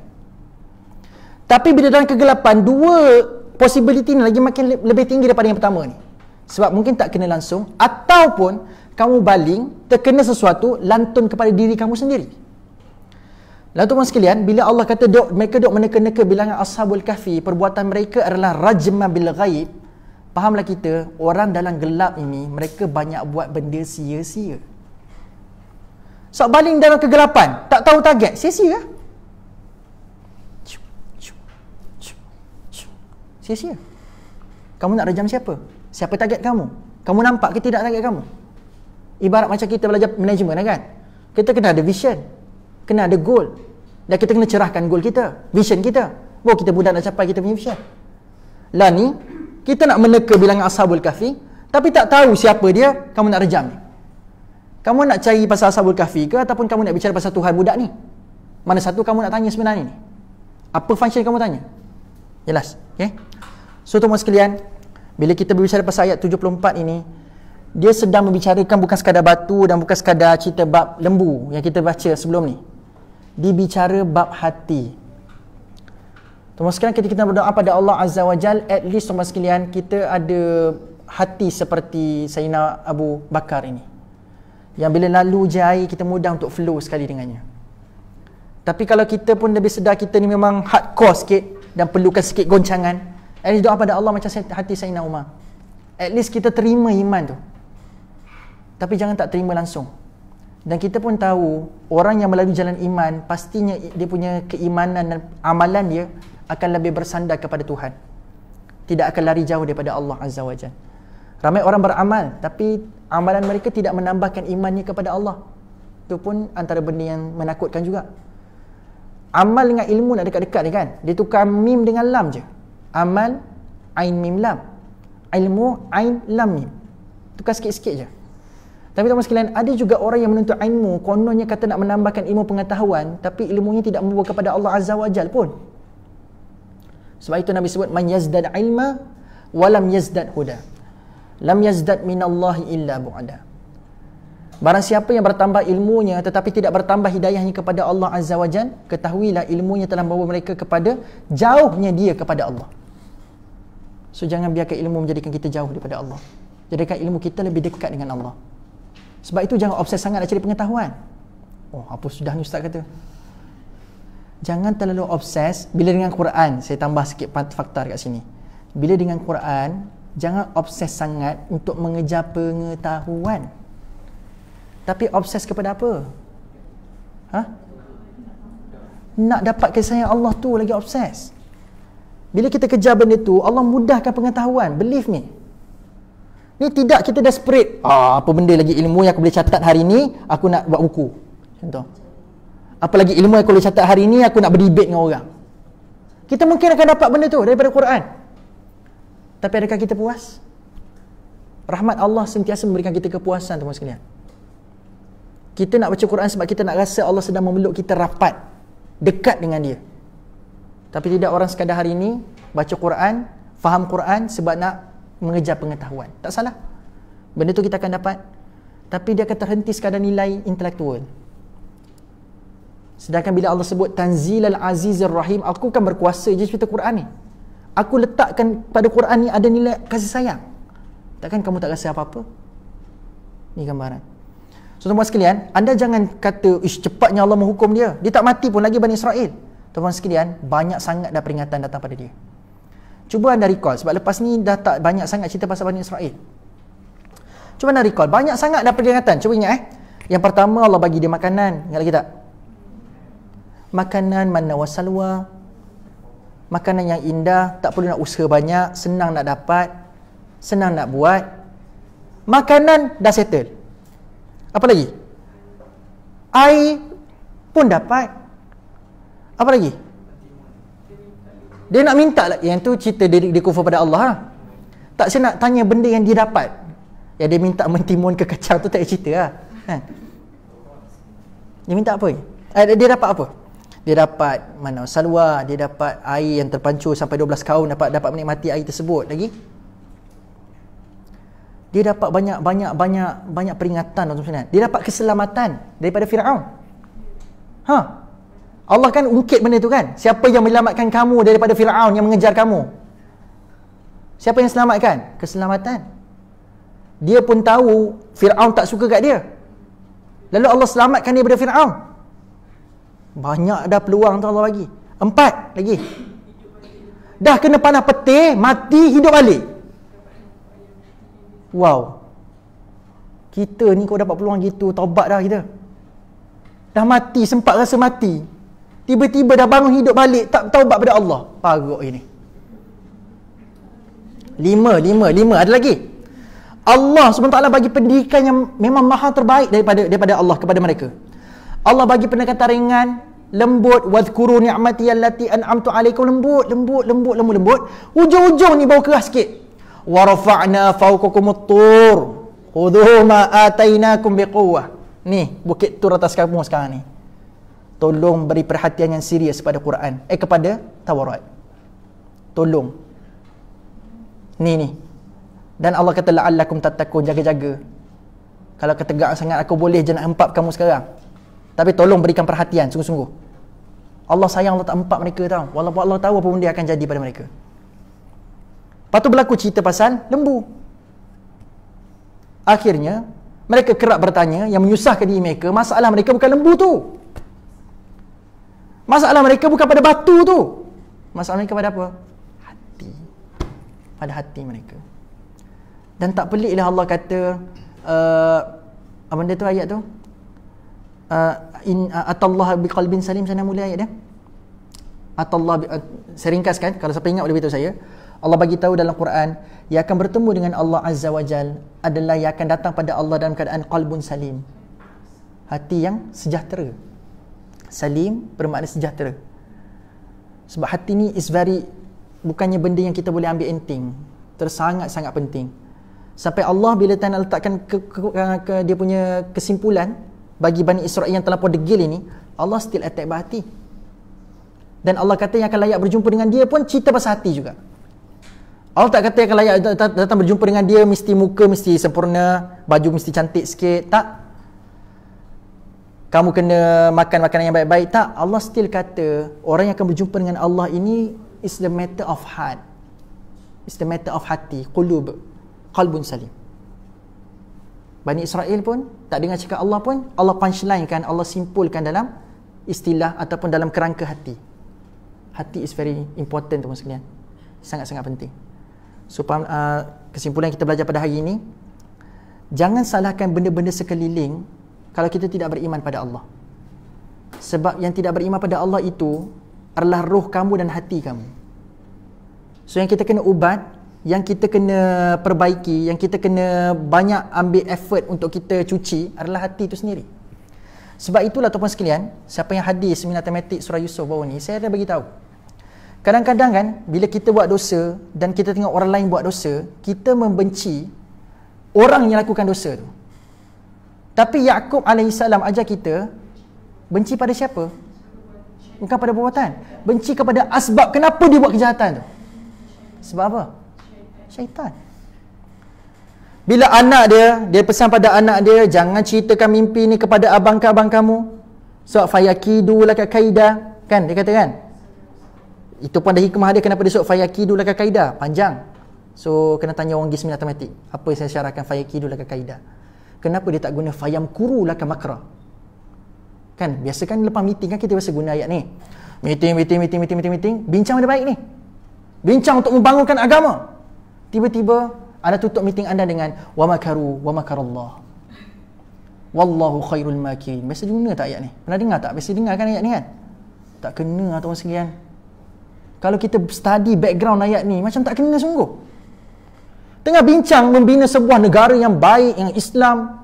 Tapi bila dalam kegelapan, dua possibility ni lagi makin lebih tinggi daripada yang pertama ni. Sebab mungkin tak kena langsung, ataupun kamu baling, terkena sesuatu, lantun kepada diri kamu sendiri. Lalu teman sekalian, bila Allah kata mereka duk meneka-neka bilangan Ashabul Kahfi, perbuatan mereka adalah rajma bil ghaib. Fahamlah kita, orang dalam gelap ini, mereka banyak buat benda sia-sia. So baling dalam kegelapan, tak tahu target, sia-sia. Sia-sia. Kamu nak rejam siapa? Siapa target kamu? Kamu nampak ke tidak target kamu? Ibarat macam kita belajar manajemen kan? Kita kena ada vision, kena ada goal, dan kita kena cerahkan goal kita, vision kita. Baru kita mudah nak capai kita punya vision. Lah ni, kita nak meneka bilangan Ashabul Kahfi, tapi tak tahu siapa dia, kamu nak rejam ni. Kamu nak cari pasal Ashabul Kahfi ke, ataupun kamu nak bicara pasal Tuhan budak ni? Mana satu kamu nak tanya sebenarnya ni? Apa function kamu tanya? Jelas? Okay? So teman sekalian, bila kita berbicara pasal ayat 74 ini, dia sedang membicarakan bukan sekadar batu dan bukan sekadar cerita bab lembu yang kita baca sebelum ni. Dia bicara bab hati. Teman sekalian, ketika kita berdoa pada Allah Azza wa Jal, at least teman sekalian, kita ada hati seperti Sayyidina Abu Bakar ini, yang bila lalu je air, kita mudah untuk flow sekali dengannya. Tapi kalau kita pun lebih sedar kita ni memang hardcore sikit dan perlukan sikit goncangan, at least doa pada Allah macam hati Sayyidina Umar. At least kita terima iman tu, tapi jangan tak terima langsung. Dan kita pun tahu, orang yang melalui jalan iman, pastinya dia punya keimanan dan amalan dia akan lebih bersandar kepada Tuhan, tidak akan lari jauh daripada Allah Azza wa Jalla. Ramai orang beramal, tapi amalan mereka tidak menambahkan imannya kepada Allah. Itu pun antara benda yang menakutkan juga. Amal dengan ilmu nak dekat-dekat ni kan, dia tukar mim dengan lam je. Amal, ain mim lam. Ilmu, ain lam mim. Tukar sikit-sikit je. Tapi teman sekalian, ada juga orang yang menuntut ilmu, kononnya kata nak menambahkan ilmu pengetahuan, tapi ilmunya tidak membawa kepada Allah Azza wa Jal pun. Sebab itu Nabi sebut, man yazdad ilma walam yazdad huda, lam yazdad minallahi illa bu'ada. Barang siapa yang bertambah ilmunya tetapi tidak bertambah hidayahnya kepada Allah Azza wa Jal, ketahuilah ilmunya telah membawa mereka kepada jauhnya dia kepada Allah. So jangan biarkan ilmu menjadikan kita jauh daripada Allah. Jadikan ilmu kita lebih dekat dengan Allah. Sebab itu jangan obses sangat nak cari pengetahuan. Oh, apa sudah ni ustaz kata? Jangan terlalu obses. Bila dengan Quran, saya tambah sikit fakta kat sini. Bila dengan Quran, jangan obses sangat untuk mengejar pengetahuan. Tapi obses kepada apa? Nak dapat kasih sayang Allah tu lagi obses. Bila kita kejar benda tu, Allah mudahkan pengetahuan. Believe me. Ni tidak kita desperate. Apa benda lagi ilmu yang aku boleh catat hari ni, aku nak buat buku. Contoh. Apa lagi ilmu yang aku boleh catat hari ni, aku nak berdebate dengan orang. Kita mungkin akan dapat benda tu daripada Quran. Tapi adakah kita puas? Rahmat Allah sentiasa memberikan kita kepuasan, teman sekalian. Kita nak baca Quran sebab kita nak rasa Allah sedang memeluk kita rapat, dekat dengan dia. Tapi tidak orang sekadar hari ini baca Quran, faham Quran sebab nak mengejar pengetahuan. Tak salah. Benda tu kita akan dapat. Tapi dia akan terhenti sekadar nilai intelektual. Sedangkan bila Allah sebut Tanzilal Azizir Rahim, aku kan berkuasa je cerita Quran ni. Aku letakkan pada Quran ni ada nilai kasih sayang. Takkan kamu tak rasa apa-apa? Ni gambaran. So tuan-tuan sekalian, anda jangan kata cepatnya Allah menghukum dia. Dia tak mati pun lagi Bani Israel. Tuan-tuan sekalian, banyak sangat dah peringatan datang pada dia. Cuba anda recall, sebab lepas ni dah tak banyak sangat cerita pasal Bani Israel. Cuba anda recall, banyak sangat dah peringatan. Cuba ingat Yang pertama Allah bagi dia makanan. Ingat lagi tak? Makanan manna wa salwa. Makanan yang indah, tak perlu nak usaha banyak, senang nak dapat, senang nak buat. Makanan dah settle. Apa lagi? Air pun dapat. Apa lagi? Dia nak minta lagi. Yang tu cerita dia kufur pada Allah. Tak, saya nak tanya benda yang dia dapat. Yang dia minta mentimun ke kacang tu tak cerita lah. Dia minta apa? Dia dapat apa? Dia dapat mana salwa, dia dapat air yang terpancur sampai 12 kaum, dapat menikmati air tersebut lagi. Dia dapat banyak peringatan untuk sebenarnya. Dia dapat keselamatan daripada Firaun. Allah kan ungkit benda tu kan. Siapa yang menyelamatkan kamu daripada Firaun yang mengejar kamu? Siapa yang selamatkan? Keselamatan. Dia pun tahu Firaun tak suka kat dia. Lalu Allah selamatkan dia daripada Firaun. Banyak dah peluang tu Allah bagi. 4 lagi. Dah kena panah petir, mati, hidup balik. Wow. Kita ni kau dapat peluang gitu, taubat dah kita. Dah mati, sempat rasa mati. Tiba-tiba dah bangun hidup balik, tak taubat pada Allah. Paruk ini. 5. Ada lagi. Allah SWT bagi pendidikan yang memang maha terbaik daripada Allah kepada mereka. Allah bagi pendekatan ringan, lembut, wadhkuru ni'mati allati an'amtu alaikum, lembut. Ujung-ujung ni bau keras sikit. Wa rafa'na fawqakumut tur khudhu ma atainakum biquwwah. Ni bukit tur atas kamu sekarang ni. Tolong beri perhatian yang serius pada Quran, kepada Taurat. Tolong. Ni. Dan Allah kata la'allakum tattaqun, jaga-jaga. Kalau ketegak sangat aku boleh je nak hempap kamu sekarang. Tapi tolong berikan perhatian sungguh-sungguh. Allah sayang, Allah tak hempap mereka tau. Walaupun Allah tahu apa benda akan jadi pada mereka. Lepas tu berlaku cerita pasal lembu. Akhirnya mereka kerap bertanya, yang menyusahkan diri mereka, masalah mereka bukan lembu tu. Masalah mereka bukan pada batu tu. Masalah mereka pada apa? Hati. Pada hati mereka. Dan tak peliklah Allah kata, apa benda tu ayat tu? Atallah biqalbin salim. Sana mula ayat dia. Saya ringkaskan, kalau siapa ingat boleh beritahu saya. Allah bagi tahu dalam Quran, yang akan bertemu dengan Allah Azza wa Jal adalah yang akan datang pada Allah dalam keadaan qalbun salim. Hati yang sejahtera. Salim bermakna sejahtera. Sebab hati ni is very, bukannya benda yang kita boleh ambil enteng. Sangat-sangat penting. Sampai Allah bila Tuhan letakkan ke dia punya kesimpulan bagi Bani Israel yang terlampau degil ini, Allah still attack hati. Dan Allah kata yang akan layak berjumpa dengan dia pun cerita pasal hati juga. Allah tak kata yang akan layak datang berjumpa dengan dia mesti muka mesti sempurna, baju mesti cantik sikit, tak. Kamu kena makan makanan yang baik-baik, tak. Allah still kata orang yang akan berjumpa dengan Allah ini is the matter of heart. It's the matter of hati, qulub, qalbun salim. Bani Israel pun tak dengar cakap Allah pun, Allah punchline kan, Allah simpulkan dalam istilah ataupun dalam kerangka hati. Hati is very important teman sekalian. Sangat-sangat penting. So kesimpulan yang kita belajar pada hari ini, jangan salahkan benda-benda sekeliling kalau kita tidak beriman pada Allah. Sebab yang tidak beriman pada Allah itu adalah roh kamu dan hati kamu. So yang kita kena ubat, yang kita kena perbaiki, yang kita kena banyak ambil effort untuk kita cuci adalah hati itu sendiri. Sebab itulah tuan-tuan sekalian, siapa yang hadir seminar tematik surah Yusuf bawah ni, saya ada bagi tahu. Kadang-kadang kan bila kita buat dosa dan kita tengok orang lain buat dosa, kita membenci orang yang lakukan dosa tu. Tapi Yaqub alaihissalam ajar kita benci pada siapa? Bukan pada perbuatan. Benci kepada asbab kenapa dia buat kejahatan tu. Sebab apa? Syaitan. Bila anak dia pesan pada anak dia, jangan ceritakan mimpi ni kepada abang kamu. Sebab fayakidu laka kaida. Kan dia kata kan? Itu pun ada hikmah dia kenapa dia sebut fayakidu laka kaida. Panjang. So kena tanya orang pergi seminar matematik. Apa yang saya syarahkan fayakidu laka kaida? Kenapa dia tak guna fayamkuru laka makra? Kan biasa kan lepas meeting kan kita biasa guna ayat ni. Meeting. Bincang benda baik ni. Bincang untuk membangunkan agama. Tiba-tiba anda tutup meeting anda dengan wa makaru wa makarallah. Wallahu khairul makirin. Biasa guna tak ayat ni? Pernah dengar tak? Biasa dengar kan ayat ni kan? Tak kena tuan sekalian. Kalau kita study background ayat ni, macam tak kena sungguh. Tengah bincang membina sebuah negara yang baik, yang Islam.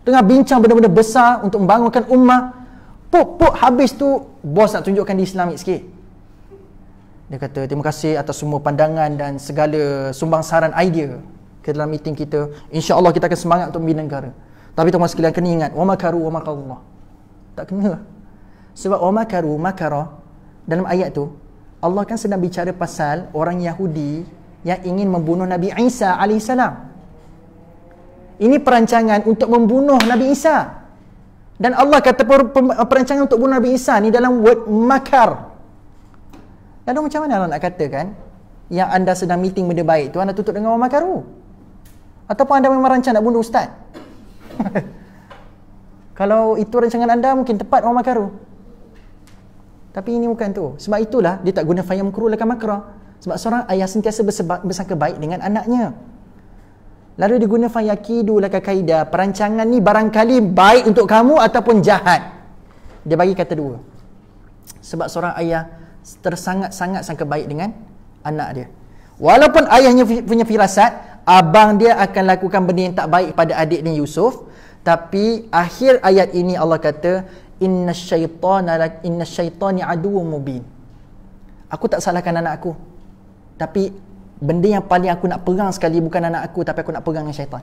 Tengah bincang benda-benda besar untuk membangunkan ummah. Puk habis tu, bos nak tunjukkan dia Islamik sikit. Dia kata, terima kasih atas semua pandangan dan segala sumbangsaran idea ke dalam meeting kita. InsyaAllah kita akan semangat untuk membina negara. Tapi tuan-tuan sekalian kena ingat, wa makaru wa makarallah. Tak kena. Sebab makaru, makara dalam ayat tu Allah kan sedang bicara pasal orang Yahudi yang ingin membunuh Nabi Isa alaihissalam. Ini perancangan untuk membunuh Nabi Isa. Dan Allah kata perancangan untuk bunuh Nabi Isa ni dalam word makar. Lalu macam mana Allah nak katakan yang anda sedang meeting benda baik tu anda tutup dengan makaru? Ataupun anda memang rancang nak bunuh ustaz? Kalau itu rancangan anda mungkin tepat makaru. Tapi ini bukan tu. Sebab itulah dia tak guna fa'in yamkuru laka makra. Sebab seorang ayah sentiasa bersangka baik dengan anaknya. Lalu dia guna fa'in yakidu laka kaidah. Perancangan ni barangkali baik untuk kamu ataupun jahat. Dia bagi kata dua. Sebab seorang ayah tersangat-sangat sangka baik dengan anak dia. Walaupun ayahnya punya firasat, abang dia akan lakukan benda yang tak baik pada adik dia Yusuf. Tapi akhir ayat ini Allah kata, Inna syaitani aduwwum mubin. Aku tak salahkan anak aku, tapi benda yang paling aku nak perang sekali bukan anak aku, tapi aku nak perang dengan syaitan.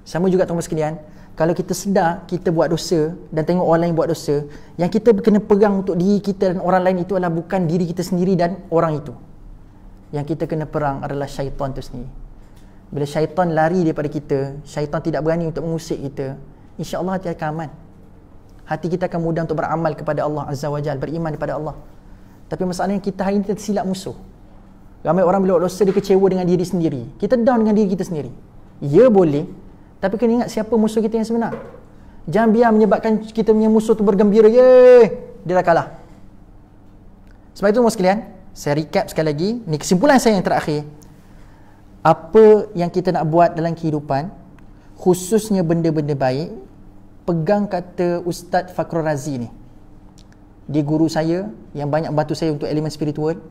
Sama juga tuan-tuan sekalian, kalau kita sedar kita buat dosa dan tengok orang lain buat dosa, yang kita kena perang untuk diri kita dan orang lain itu adalah bukan diri kita sendiri dan orang itu. Yang kita kena perang adalah syaitan itu sendiri. Bila syaitan lari daripada kita, syaitan tidak berani untuk mengusik kita, insya-Allah hati akan aman. Hati kita akan mudah untuk beramal kepada Allah Azza wa Jalla, beriman kepada Allah. Tapi masalahnya kita hari ini tersilap musuh. Ramai orang bila buat dosa dia kecewa dengan diri sendiri. Kita down dengan diri kita sendiri. Ya boleh, tapi kena ingat siapa musuh kita yang sebenar. Jangan biar menyebabkan kita punya musuh tu bergembira, ye, dia dah kalah. Sebab itu sekalian, saya recap sekali lagi, ni kesimpulan saya yang terakhir. Apa yang kita nak buat dalam kehidupan, khususnya benda-benda baik, pegang kata Ustaz Fakhrul Razi ni. Dia guru saya yang banyak bantu saya untuk elemen spiritual.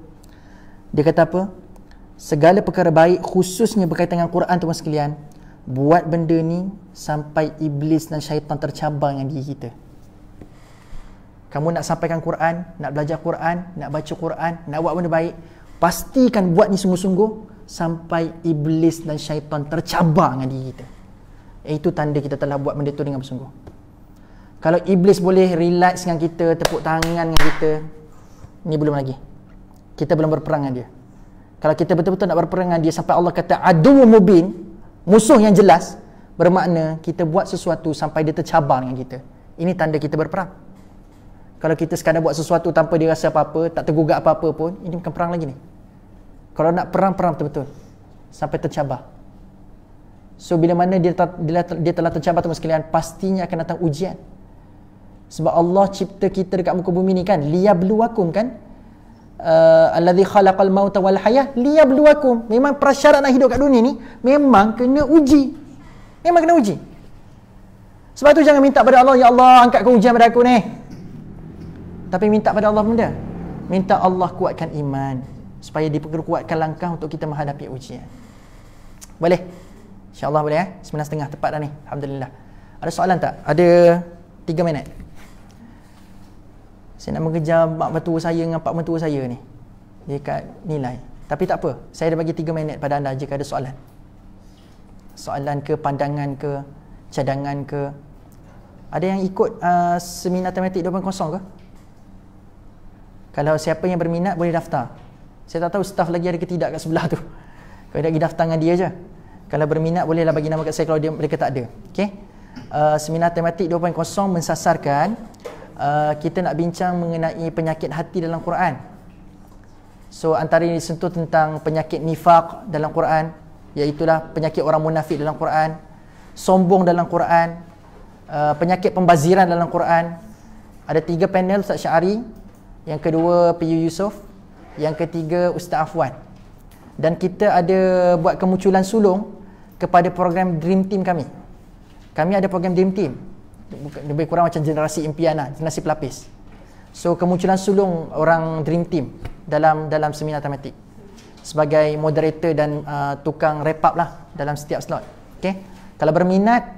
Dia kata apa? Segala perkara baik khususnya berkaitan dengan Quran tuan sekalian, buat benda ni sampai iblis dan syaitan tercabar dengan diri kita. Kamu nak sampaikan Quran, nak belajar Quran, nak baca Quran, nak buat benda baik, pastikan buat ni sungguh-sungguh sampai iblis dan syaitan tercabar dengan diri kita. Itu tanda kita telah buat benda tu dengan bersungguh. Kalau iblis boleh relax dengan kita, tepuk tangan dengan kita, ni belum lagi. Kita belum berperang dengan dia. Kalau kita betul-betul nak berperang dengan dia sampai Allah kata aduwwum mubin, musuh yang jelas, bermakna kita buat sesuatu sampai dia tercabar dengan kita. Ini tanda kita berperang. Kalau kita sekadar buat sesuatu tanpa dia rasa apa-apa, tak tergugak apa-apa pun, ini bukan perang lagi ni. Kalau nak perang betul-betul sampai tercabar. So bila mana dia telah tercabar teman sekalian, pastinya akan datang ujian. Sebab Allah cipta kita dekat muka bumi ni kan, liyabluwakum kan, alladzi khalaqal mauta wal hayah liyabluwakum. Memang prasyarat nak hidup kat dunia ni memang kena uji. Memang kena uji. Sebab tu jangan minta pada Allah, ya Allah angkatkan ujian pada aku ni. Tapi minta pada Allah benda. Minta Allah kuatkan iman supaya dia kuatkan langkah untuk kita menghadapi ujian. Boleh? InsyaAllah boleh 9.30 tepat dah ni. Alhamdulillah. Ada soalan tak? Ada 3 minit. Saya nak mengejar mak mertua saya dengan pak mertua saya ni dekat nilai. Tapi tak apa, saya dah bagi 3 minit pada anda jika ada soalan. Soalan ke, pandangan ke, cadangan ke. Ada yang ikut seminar tematik 2.0 ke? Kalau siapa yang berminat boleh daftar. Saya tak tahu staff lagi ada ke tidak kat sebelah tu. Kalau dia pergi daftar dengan dia je. Kalau berminat bolehlah bagi nama kat saya kalau mereka tak ada. Okey. Seminar tematik 2.0 mensasarkan kita nak bincang mengenai penyakit hati dalam Quran. So antara ini disentuh tentang penyakit nifaq dalam Quran, iaitulah penyakit orang munafik dalam Quran, sombong dalam Quran, penyakit pembaziran dalam Quran. Ada 3 panel Ustaz Syari, yang kedua PU Yusof, yang ketiga Ustaz Afwan. Dan kita ada buat kemunculan sulung kepada program Dream Team kami. Kami ada program Dream Team, lebih kurang macam generasi impian lah, generasi pelapis. So kemunculan sulung orang Dream Team dalam seminar tematik sebagai moderator dan tukang wrap up lah dalam setiap slot. Okay? Kalau berminat,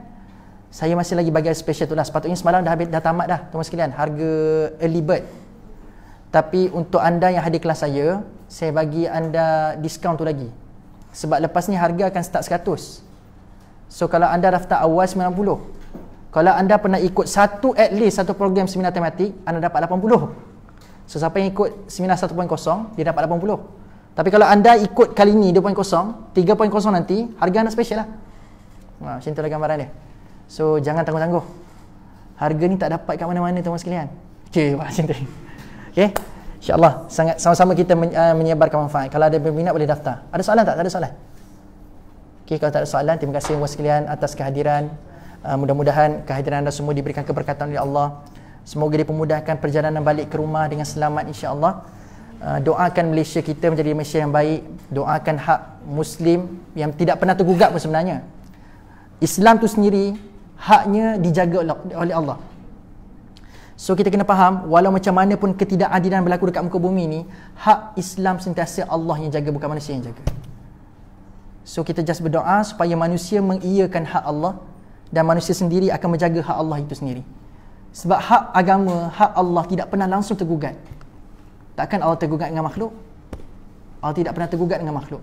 saya masih lagi bagi special tu lah. Sepatutnya semalam dah tamat dah tuan sekalian, harga early bird. Tapi untuk anda yang hadir kelas saya bagi anda diskaun tu lagi. Sebab lepas ni harga akan start 100. So kalau anda daftar awal 90, Kalau anda pernah ikut at least satu program seminar tematik, anda dapat 80. So siapa yang ikut seminar 1.0, dia dapat 80. Tapi kalau anda ikut kali ni 2.0, 3.0 nanti, harga anda special lah. Macam itulah gambaran dia. So jangan tangguh-tangguh. Harga ni tak dapat kat mana-mana tuan-tuan sekalian. Okey, macam tu. Okey. InsyaAllah sangat sama-sama kita menyebarkan manfaat. Kalau ada berminat boleh daftar. Ada soalan tak? Tak ada soalan. Okey, kalau tak ada soalan, terima kasih tuan sekalian atas kehadiran. Mudah-mudahan kehadiran anda semua diberikan keberkatan oleh Allah. Semoga dipermudahkan perjalanan balik ke rumah dengan selamat insya-Allah. Doakan Malaysia kita menjadi Malaysia yang baik. Doakan hak Muslim yang tidak pernah tergugat pun sebenarnya. Islam tu sendiri haknya dijaga oleh Allah. So kita kena faham, walau macam mana pun ketidakadilan berlaku dekat muka bumi ni, hak Islam sentiasa Allah yang jaga, bukan manusia yang jaga. So kita just berdoa supaya manusia mengiyakan hak Allah, dan manusia sendiri akan menjaga hak Allah itu sendiri. Sebab hak agama, hak Allah tidak pernah langsung tergugat. Takkan Allah tergugat dengan makhluk? Allah tidak pernah tergugat dengan makhluk.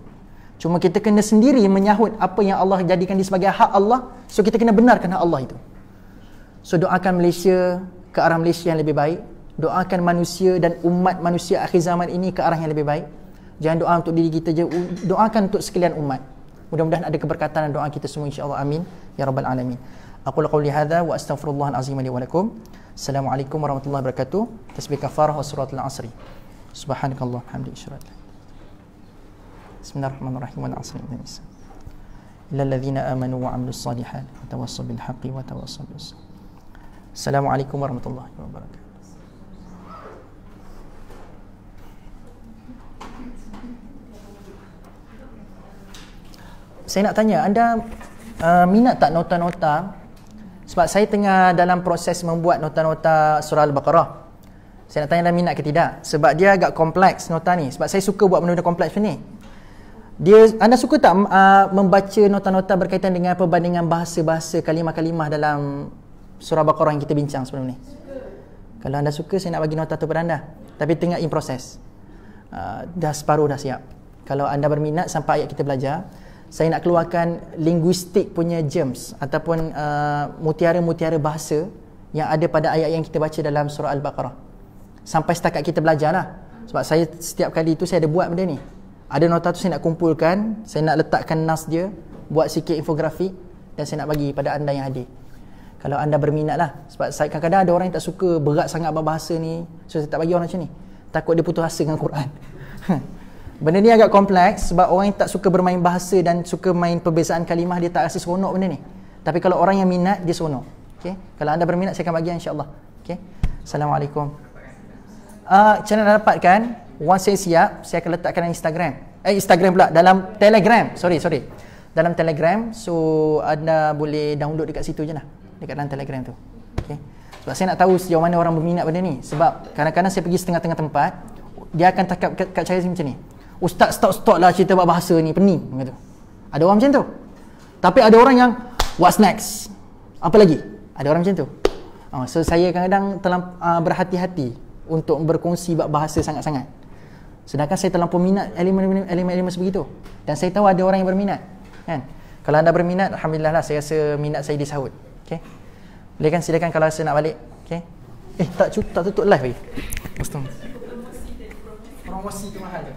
Cuma kita kena sendiri menyahut apa yang Allah jadikan dia sebagai hak Allah. So kita kena benarkan hak Allah itu. So doakan Malaysia ke arah Malaysia yang lebih baik. Doakan manusia dan umat manusia akhir zaman ini ke arah yang lebih baik. Jangan doa untuk diri kita je, doakan untuk sekalian umat. Mudah-mudahan ada keberkatan dan doa kita semua insya-Allah. Amin ya rabbal alamin. Aqulu qawli hadza wa astaghfirullahal azim li wa lakum. Assalamualaikum warahmatullahi wabarakatuh. Tasbih kafarah wa suratul asri. Subhanakallah hamdika asyhadu. Bismillahirrahmanirrahim. Wal 'asri illal ladzina amanu wa 'amilus shalihat wa tawassaw bil haqqi wa tawassaw bis sabr. Assalamualaikum warahmatullahi wabarakatuh. Saya nak tanya, anda minat tak nota-nota? Sebab saya tengah dalam proses membuat nota-nota surah Al-Baqarah. Saya nak tanya anda minat ke tidak? Sebab dia agak kompleks nota ni. Sebab saya suka buat benda-benda kompleks macam ni. Anda suka tak membaca nota-nota berkaitan dengan perbandingan bahasa-bahasa, kalimah-kalimah dalam surah Al-Baqarah yang kita bincang sebelum ni? Kalau anda suka, saya nak bagi nota tu kepada anda. Tapi tengah in proses. Dah separuh dah siap. Kalau anda berminat sampai ayat kita belajar, saya nak keluarkan linguistik punya germs ataupun mutiara-mutiara bahasa yang ada pada ayat yang kita baca dalam surah Al-Baqarah. Sampai setakat kita belajar lah. Sebab saya setiap kali itu saya ada buat benda ni. Ada nota tu saya nak kumpulkan, saya nak letakkan nas dia, buat sikit infografik dan saya nak bagi pada anda yang hadir. Kalau anda berminat lah. Sebab saya kadang-kadang ada orang yang tak suka berat sangat bahasa ni, so saya tak bagi orang macam ni. Takut dia putus asa dengan Quran. Benda ni agak kompleks sebab orang yang tak suka bermain bahasa dan suka main perbezaan kalimah, dia tak rasa seronok benda ni. Tapi kalau orang yang minat, dia seronok. Okay? Kalau anda berminat, saya akan bagi insya-Allah. Okay? Assalamualaikum. Channel anda dapatkan, once saya siap, saya akan letakkan dalam Instagram pula, dalam Telegram. Sorry. Dalam Telegram, so anda boleh download dekat situ je lah. Dekat dalam Telegram tu. Okay? Sebab saya nak tahu sejauh mana orang berminat benda ni. Sebab kadang-kadang saya pergi setengah-tengah tempat, dia akan cakap kat saya macam ni, "Ustaz, stop lah cerita buat bahasa ni, pening." Kata. Ada orang macam tu. Tapi ada orang yang, "What's next? Apa lagi?" Ada orang macam tu. So saya kadang-kadang berhati-hati untuk berkongsi bab bahasa sangat-sangat. Sedangkan saya terlampau minat elemen-elemen sebegitu. Dan saya tahu ada orang yang berminat. Kan? Kalau anda berminat, alhamdulillah lah, saya rasa minat saya disahut. Okay? Boleh kan, silakan kalau rasa nak balik. Okay? Tak tutup live lagi. Promosi tu mahal je.